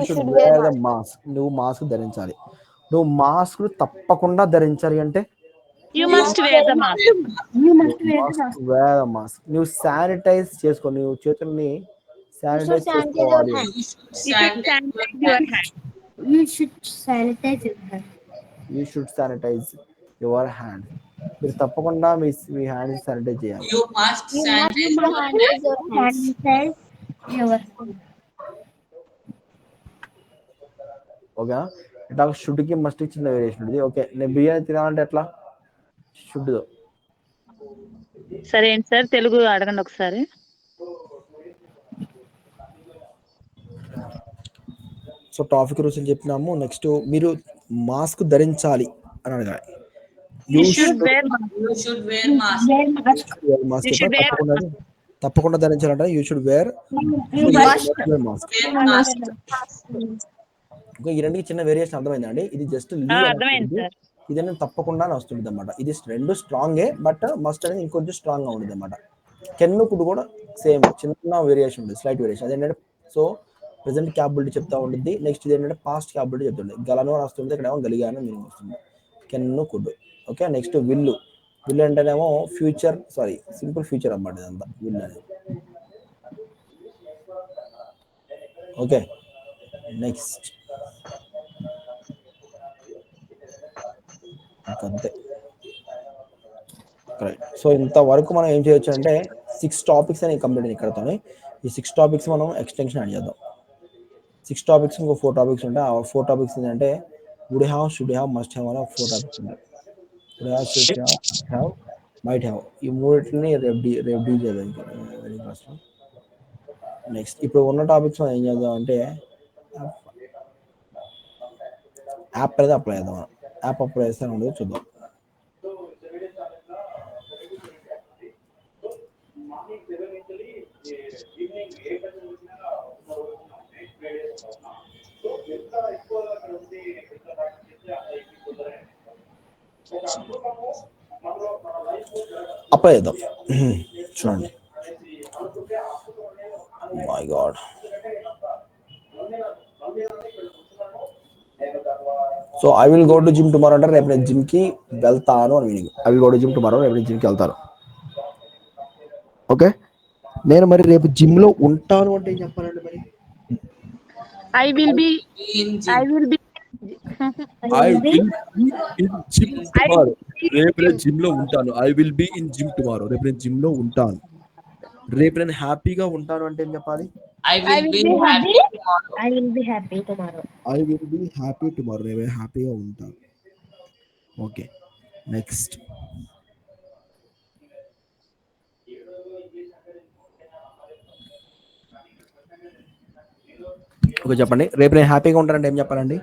should wear the mask. నువ్వు మాస్క్ ధరించాలి. నువ్వు మాస్క్ తప్పకుండా ధరించాలి అంటే You must wear the mask. Wear the mask. నువ్వు శానిటైజ్ చేసుకో, నువ్వు చేతుల్ని శానిటైజ్ చేసుకోవాలి. You should sanitize your hand. You should sanitize your hand. You should sanitize your hand. మీరు తప్పకుండా మీ హ్యాండ్ శానిటైజ్ చేయాలి. You must sanitize your hands. Sanitize your hand. Okay, ఇట్లా షుడ్కి మస్ట్ చిన్న వేరియేషన్ ఉంది. ఓకే, నేను బిర్యానీ తినాలంటే ఎట్లా? షుడ్. సరే ఏంటి సార్, తెలుగు అడగండి ఒకసారి. సో ట్రాఫిక్ రూల్స్ అని చెప్పినాము. నెక్స్ట్ మీరు మాస్క్ ధరించాలి అని అడగాలి. You should wear You should wear mask. Mask You should wear తప్పకుండా ధరించాలంటే యూ షుడ్ వేర్ మాస్క్. ఇంకా ఈ రెండుకి చిన్న వేరియేషన్ అర్థమైందండి. ఇది జస్ట్ అర్థమైంది సార్. ఇదన్నీ తప్పకుండా వస్తుంది అన్నమాట. ఇది రెండు స్ట్రాంగే, బట్ మస్ట్ అనేది ఇంకొంచెం స్ట్రాంగ్ గా ఉంటుంది అన్నమాట. కెన్నుకుడు కూడా సేమ్ చిన్న వేరియేషన్ ఉంది, స్లైట్ వేరియేషన్. అదేంటంటే సో ప్రెసెంట్ క్యాపబిలిటీ చెప్తా ఉంటుంది. నెక్స్ట్ ఇది ఏంటంటే పాస్ట్ క్యాపబిలిటీ చెప్తుంది. గలను అని వస్తుంది, ఇక్కడ ఏమో గలిగాను మీనింగ్ వస్తుంది. కెన్నుకుడు. ఓకే, నెక్స్ట్ విల్లు. విల్లు అంటేనేమో ఫ్యూచర్, సింపుల్ ఫ్యూచర్ అన్నమాట ఇదంతా విల్లు అనేది. ఓకే, నెక్స్ట్ అంతే. రైట్, సో ఇంతవరకు మనం ఏం చేయొచ్చు అంటే 6 టాపిక్స్ అని కంప్లీట్ ఇక్కడతో. ఈ 6 టాపిక్స్ మనం ఎక్స్టెన్షన్ యాడ్ చేద్దాం. 6 టాపిక్స్ ఇంకో 4 టాపిక్స్ ఉంటాయి. ఆ 4 టాపిక్స్ ఏంటంటే would have, should have, must have అనే 4 టాపిక్స్ ఉంటాయి. Would have, should have, must have, might have. ఈ మూడింటిని రేపు డీల్ చేద్దాం వెరీ ఫస్ట్. నెక్స్ట్ ఇప్పుడు ఉన్న టాపిక్స్ మనం ఏం చేద్దాం అంటే యాప్ అనేది అప్లై చేద్దాం. యాప్ అప్లై చేస్తే ఉండదు చూద్దాం. అప్లై చేద్దాం. చూడండి, my God. So I will go to gym tomorrow అంటే రేపు నేను జిమ్కి వెళ్తాను అని meaning. I will go to gym tomorrow, రేపు నేను జిమ్కి వెళ్తాను. ఓకే, నేను మరి రేపు జిమ్లో ఉంటాను అంటే ఏం చెప్పాలండి మరి? I will be In I gym. will be I will be in gym tomorrow. రేపు నేను జిమ్ లో ఉంటాను. I will be in gym tomorrow. రేపు నేను జిమ్ లో ఉంటాను. రేపు నేను హ్యాపీగా ఉంటాను అంటే ఏం చెప్పాలి? I will be happy tomorrow. I will be happy tomorrow. I will be happy tomorrow. రేపు నేను హ్యాపీగా ఉంటాను. Okay, next. ఓకే చెప్పండి, రేపు నేను హ్యాపీగా ఉంటానంటే ఏం చెప్పాలండి?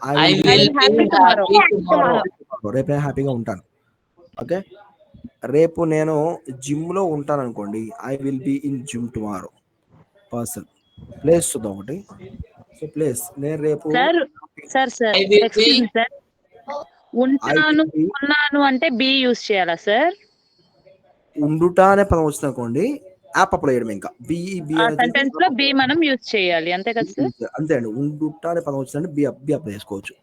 I will be happy tomorrow. రేపు నేను హ్యాపీగా ఉంటాను. ఓకే, రేపు నేను జిమ్లో ఉంటాను అనుకోండి, I will be in gym tomorrow. Person place చూద్దాం ఒకటి. సో ప్లేస్, నేను రేపు sir I will excuse me be sir, ఉంటాను ఉన్నాను అంటే బి యూస్ చేయాలా సార్? ఉండుట అనే పదం వచ్చింది అనుకోండి, యాప్ అప్లై చేయడం. ఇంకా బి ఆ సెంటెన్స్ లో బి మనం యూస్ చేయాలి, అంతే కదా సార్? అంతే అండి, ఉండుట అనే పదం వచ్చిందంటే బి అప్లై చేసుకోవచ్చు.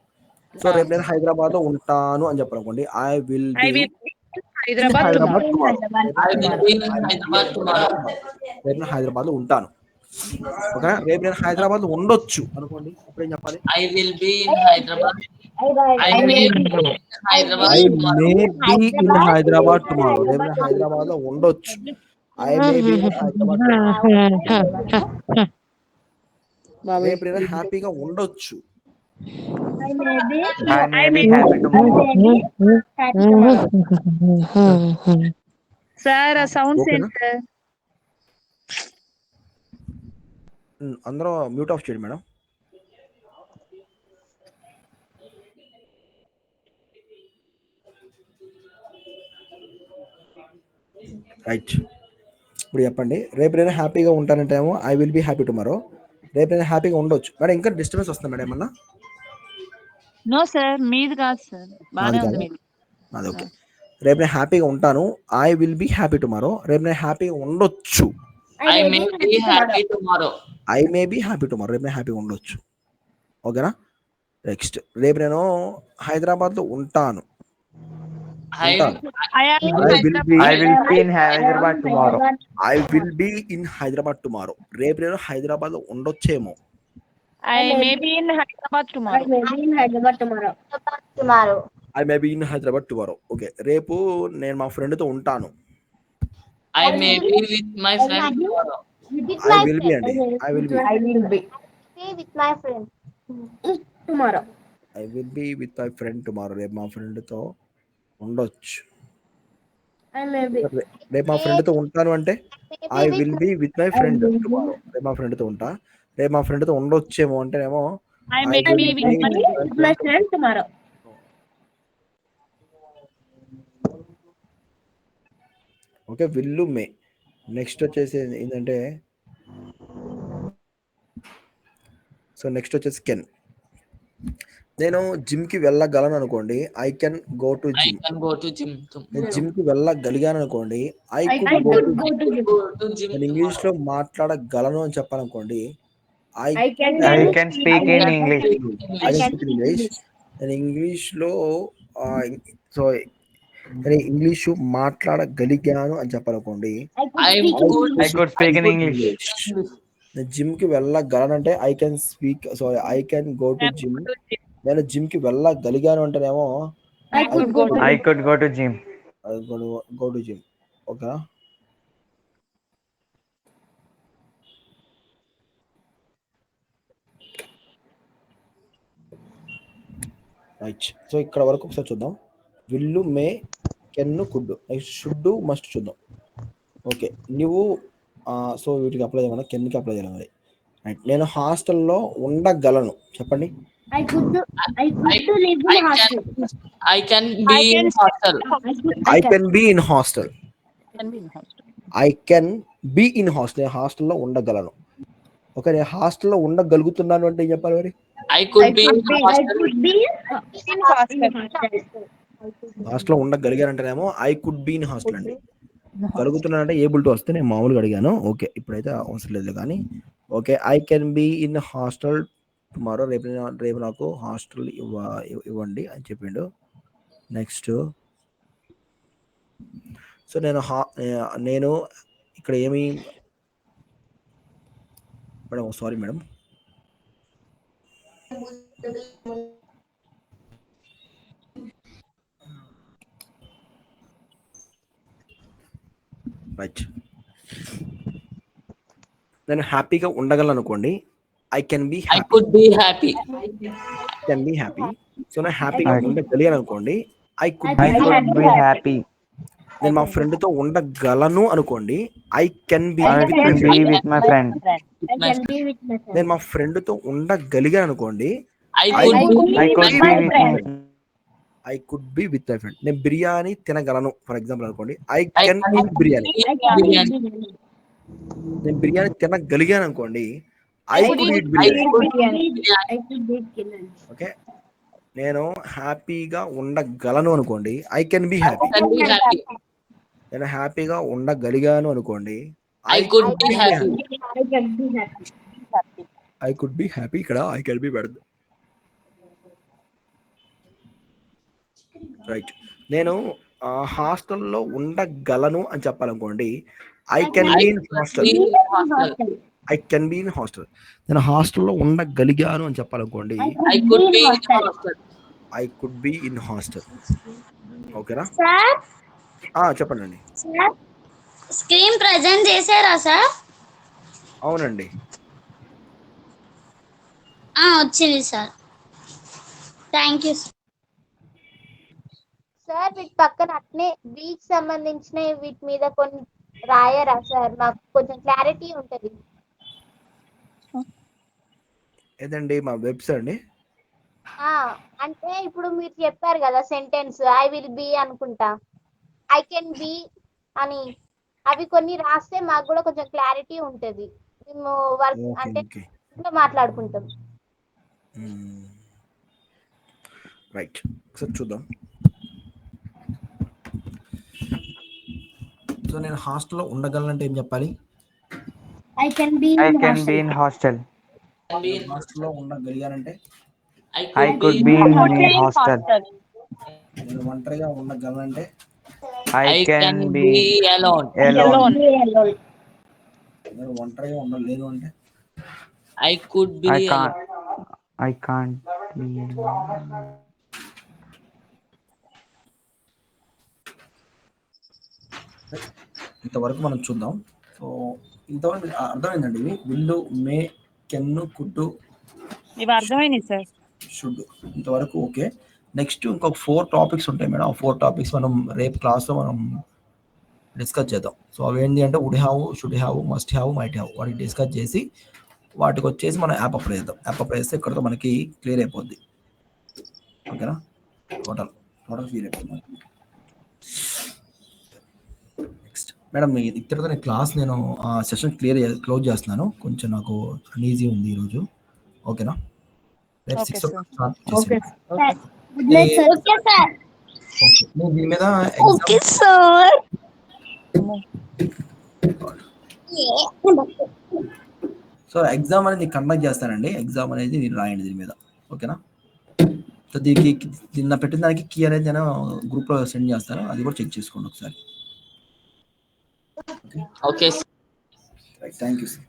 సో రేపు నేను హైదరాబాద్ లో ఉంటాను అని చెప్పాలనుకోండి, I will I be will Hyderabad Hyderabad tomorrow. I will be in Hyderabad tomorrow. రేపు నేను హైదరాబాద్ లో ఉంటాను. ఓకే, రేపు నేను హైదరాబాద్ లో ఉండొచ్చు అనుకోండి, అప్పుడు ఏం చెప్పాలి? I will be in Hyderabad. I may be in Hyderabad I tomorrow. May be in Hyderabad tomorrow. రేపు నేను హైదరాబాద్ లో ఉండొచ్చు. I may be in Hyderabad tomorrow. రేపు నేను హ్యాపీగా ఉండొచ్చు. I may be happy tomorrow. Sir ఆ సౌండ్స్ ఓకేనా? ఏంటి సార్? అందరూ మ్యూట్ ఆఫ్ చేయండి మేడం. రైట్, ఇప్పుడు చెప్పండి, రేపు నేను హ్యాపీగా ఉంటానంటే ఏమో I will be happy tomorrow. రేపు నేను హ్యాపీగా ఉండొచ్చు. మేడం ఇంకా డిస్టర్బెన్స్ వస్తుంది మేడం ఏమన్నా? నో సార్, మీది కాదు సార్, బానే ఉంది మీది. అది ఓకే. రేపు నేను హ్యాపీగా ఉంటాను, I will be happy tomorrow. రేపు నేను హ్యాపీగా ఉండొచ్చు, I may be happy tomorrow. I may be happy tomorrow. రేపు నేను హ్యాపీగా ఉండొచ్చు. ఓకేనా? నెక్స్ట్, రేపు నేను హైదరాబాద్లో ఉంటాను. I I will be in Hyderabad tomorrow. I will be in Hyderabad tomorrow. రేపు నేను హైదరాబాద్లో ఉండొచ్చేమో. I may be in Hyderabad I tomorrow. may be in Hyderabad tomorrow. I may be in Hyderabad tomorrow. Okay, రేపు నేను మా ఫ్రెండ్తో ఉంటాను. I may be with my friend tomorrow. I will be అండి, I will be. I will be with my friend. tomorrow. I will be with my friend tomorrow. రేపు మా ఫ్రెండ్తో ఉండొచ్చు. I may be. రేపు మా ఫ్రెండ్తో ఉంటాను అంటే I will be with my friend tomorrow. రేపు మా ఫ్రెండ్తో ఉంటా. రేపు మా ఫ్రెండ్తో ఉండొచ్చేమో అంటేనేమో I may I be will with be With my friend tomorrow. Okay, will may. Next వచ్చేసి ఏంటంటే, సో నెక్స్ట్ వచ్చేసి కెన్. నేను జిమ్కి వెళ్ళగలను అనుకోండి, I can go to I gym. can go to gym నేను tomorrow. జిమ్కి వెళ్ళగలిగాను అనుకోండి, I I could go could to go to gym. Go to gym నేను ఇంగ్లీష్ లో మాట్లాడగలను అని చెప్పాలనుకోండి, I I can speak in English. I can speak English. నేను ఇంగ్లీష్లో సో నేను ఇంగ్లీషు మాట్లాడగలిగాను అని చెప్పాలనుకోండి, I could speak in English. నేను జిమ్కి వెళ్ళగలనంటే I can speak, sorry I can go to gym. నేను జిమ్కి వెళ్ళగలిగాను అంటేనేమో I could go to I could go to gym. Go to gym. Okay, right. So ఇక్కడ వరకు ఒకసారి చూద్దాం. Will, may, can, could. Next should, must చూద్దాం. Okay, నువ్వు so వీటికి అప్లై చేయమన్నా, కెన్కి అప్లై చేయాలి మరి. రైట్, నేను హాస్టల్లో ఉండగలను చెప్పండి. I could live in hostel. I can be in hostel. I can be in hostel. I can be in hostel. నేను హాస్టల్లో ఉండగలను. ఓకే, నేను హాస్టల్లో ఉండగలుగుతున్నాను అంటే ఏం చెప్పాలి మరి? I could be in I hostel. could be in hostel. హాస్టల్లో ఉండగలిగానంటేనేమో I could be in hostel అండి. కలుగుతున్నానంటే ఏబుల్ టు వస్తే నేను మామూలుగా అడిగాను. ఓకే, ఇప్పుడైతే అవసరం లేదు కానీ okay. I can be in hostel tomorrow, రేపు నాకు హాస్టల్ ఇవ్వండి అని చెప్పిండు. నెక్స్ట్, సో నేను ఇక్కడ ఏమి మేడం, సారీ మేడం, రైట్. నేను హ్యాపీగా ఉండగలను అనుకోండి, I can B I could be happy. Happy. So నేను హ్యాపీగా ఉండగలిగాను అనుకోండి, I could I could be happy. నేను మా ఫ్రెండ్ తో ఉండగలను అనుకోండి, I can B. I can be with my friend. నేను మా ఫ్రెండ్ తో ఉండగలిగాను అనుకోండి, I could be I could be with my I could B with my friend. నేను బిర్యానీ తినగలను ఫర్ ఎగ్జాంపుల్ అనుకోండి, I I can can eat biryani. biryani. నేను బిర్యానీ తినగలిగాను అనుకోండి, I could eat I biryani. could biryani. Okay. నేను హ్యాపీగా ఉండగలను అనుకోండి, I can be happy. Can be happy. నేను హ్యాపీగా ఉండగలిగాను అనుకోండి, I could be happy. I could be happy. ఇక్కడ ఐ కెన్ బి పెడదు. రైట్. నేను హాస్టల్లో ఉండగలను అని చెప్పాలనుకోండి, I can be in hostel. Be in hostel. I can be in hostel. నేను హాస్టల్లో ఉండగలిగాను అని చెప్పాలనుకోండి, I could be in hostel. I could be in hostel. ఓకేనా? సార్ చెప్పండి. సార్ స్క్రీన్ ప్రజెంట్ చేశారా సార్? అవునండి. వచ్చింది సార్. Thank you. సార్ వీటి పక్కన అట్నే బీచ్ సంబంధించిన వీటి మీద కొన్ని రాయరా సార్? మాకు కొంచెం క్లారిటీ ఉంటది. ఏదండి? మా వెబ్సైట్ అండి. అంటే ఇప్పుడు మీరు చెప్పారు కదా సెంటెన్స్, ఐ విల్ బి అనుకుంటా, ఐ కెన్ బి అని, అవి కొన్ని రాస్తే మాకు కూడా కొంచెం క్లారిటీ ఉంటది. మేము వర్క్ అంటే ఇంట్లో మాట్లాడుకుంటాం. రైట్, ఒకసారి చూద్దాం. సో నేను హాస్టల్లో ఉండగలనంటే ఏం చెప్పాలి? I can be in hostel. హాస్టల్లో ఉండగలిగానంటే I could be in hostel. నేను ఒంటరిగా ఉండగలనంటే I can be alone. alone. నేను ఒంటరిగా ఉండలేను అంటే I could be I alone. can't be alone. ఇంతవరకు మనం చూద్దాం. సో ఇంతవరకు అర్థమైందండి. ఇవి విల్లు, మే, కెన్ను, కుడ్డు, ఇవి అర్థమైంది సార్. షుడ్. ఇంతవరకు ఓకే. నెక్స్ట్ ఇంకొక 4 టాపిక్స్ ఉంటాయి మేడం. ఆ 4 టాపిక్స్ మనం రేపు క్లాస్లో మనం డిస్కస్ చేద్దాం. సో అవి ఏంటి అంటే would have, should have, must have, might have, వాటికి డిస్కస్ చేసి వాటికి వచ్చేసి మనం యాప్ అప్లై చేద్దాం. యాప్ అప్లై చేస్తే ఇక్కడతో మనకి క్లియర్ అయిపోద్ది. ఓకేనా? టోటల్ క్లియర్ అయిపోతుంది. నెక్స్ట్ మేడం, ఇక్కడతో నేను క్లాస్ నేను సెషన్ క్లోజ్ చేస్తున్నాను. కొంచెం నాకు అన్ఈజీ ఉంది ఈరోజు. ఓకేనా? రేపు 6 o'clock స్టార్ట్ చేసేయండి. Good night, sir. Okay, sir. Okay. నేను దీని మీద Okay, sir. సో ఎగ్జామ్ అనేది కండక్ట్ చేస్తానండి. ఎగ్జామ్ అనేది మీరు రాయండి దీని మీద. ఓకేనా? సో దీనికి నిన్న పెట్టిన దానికి కీ అనేది నేను గ్రూప్లో సెండ్ చేస్తాను. అది కూడా చెక్ చేసుకోండి ఒకసారి. Okay. Thank you sir.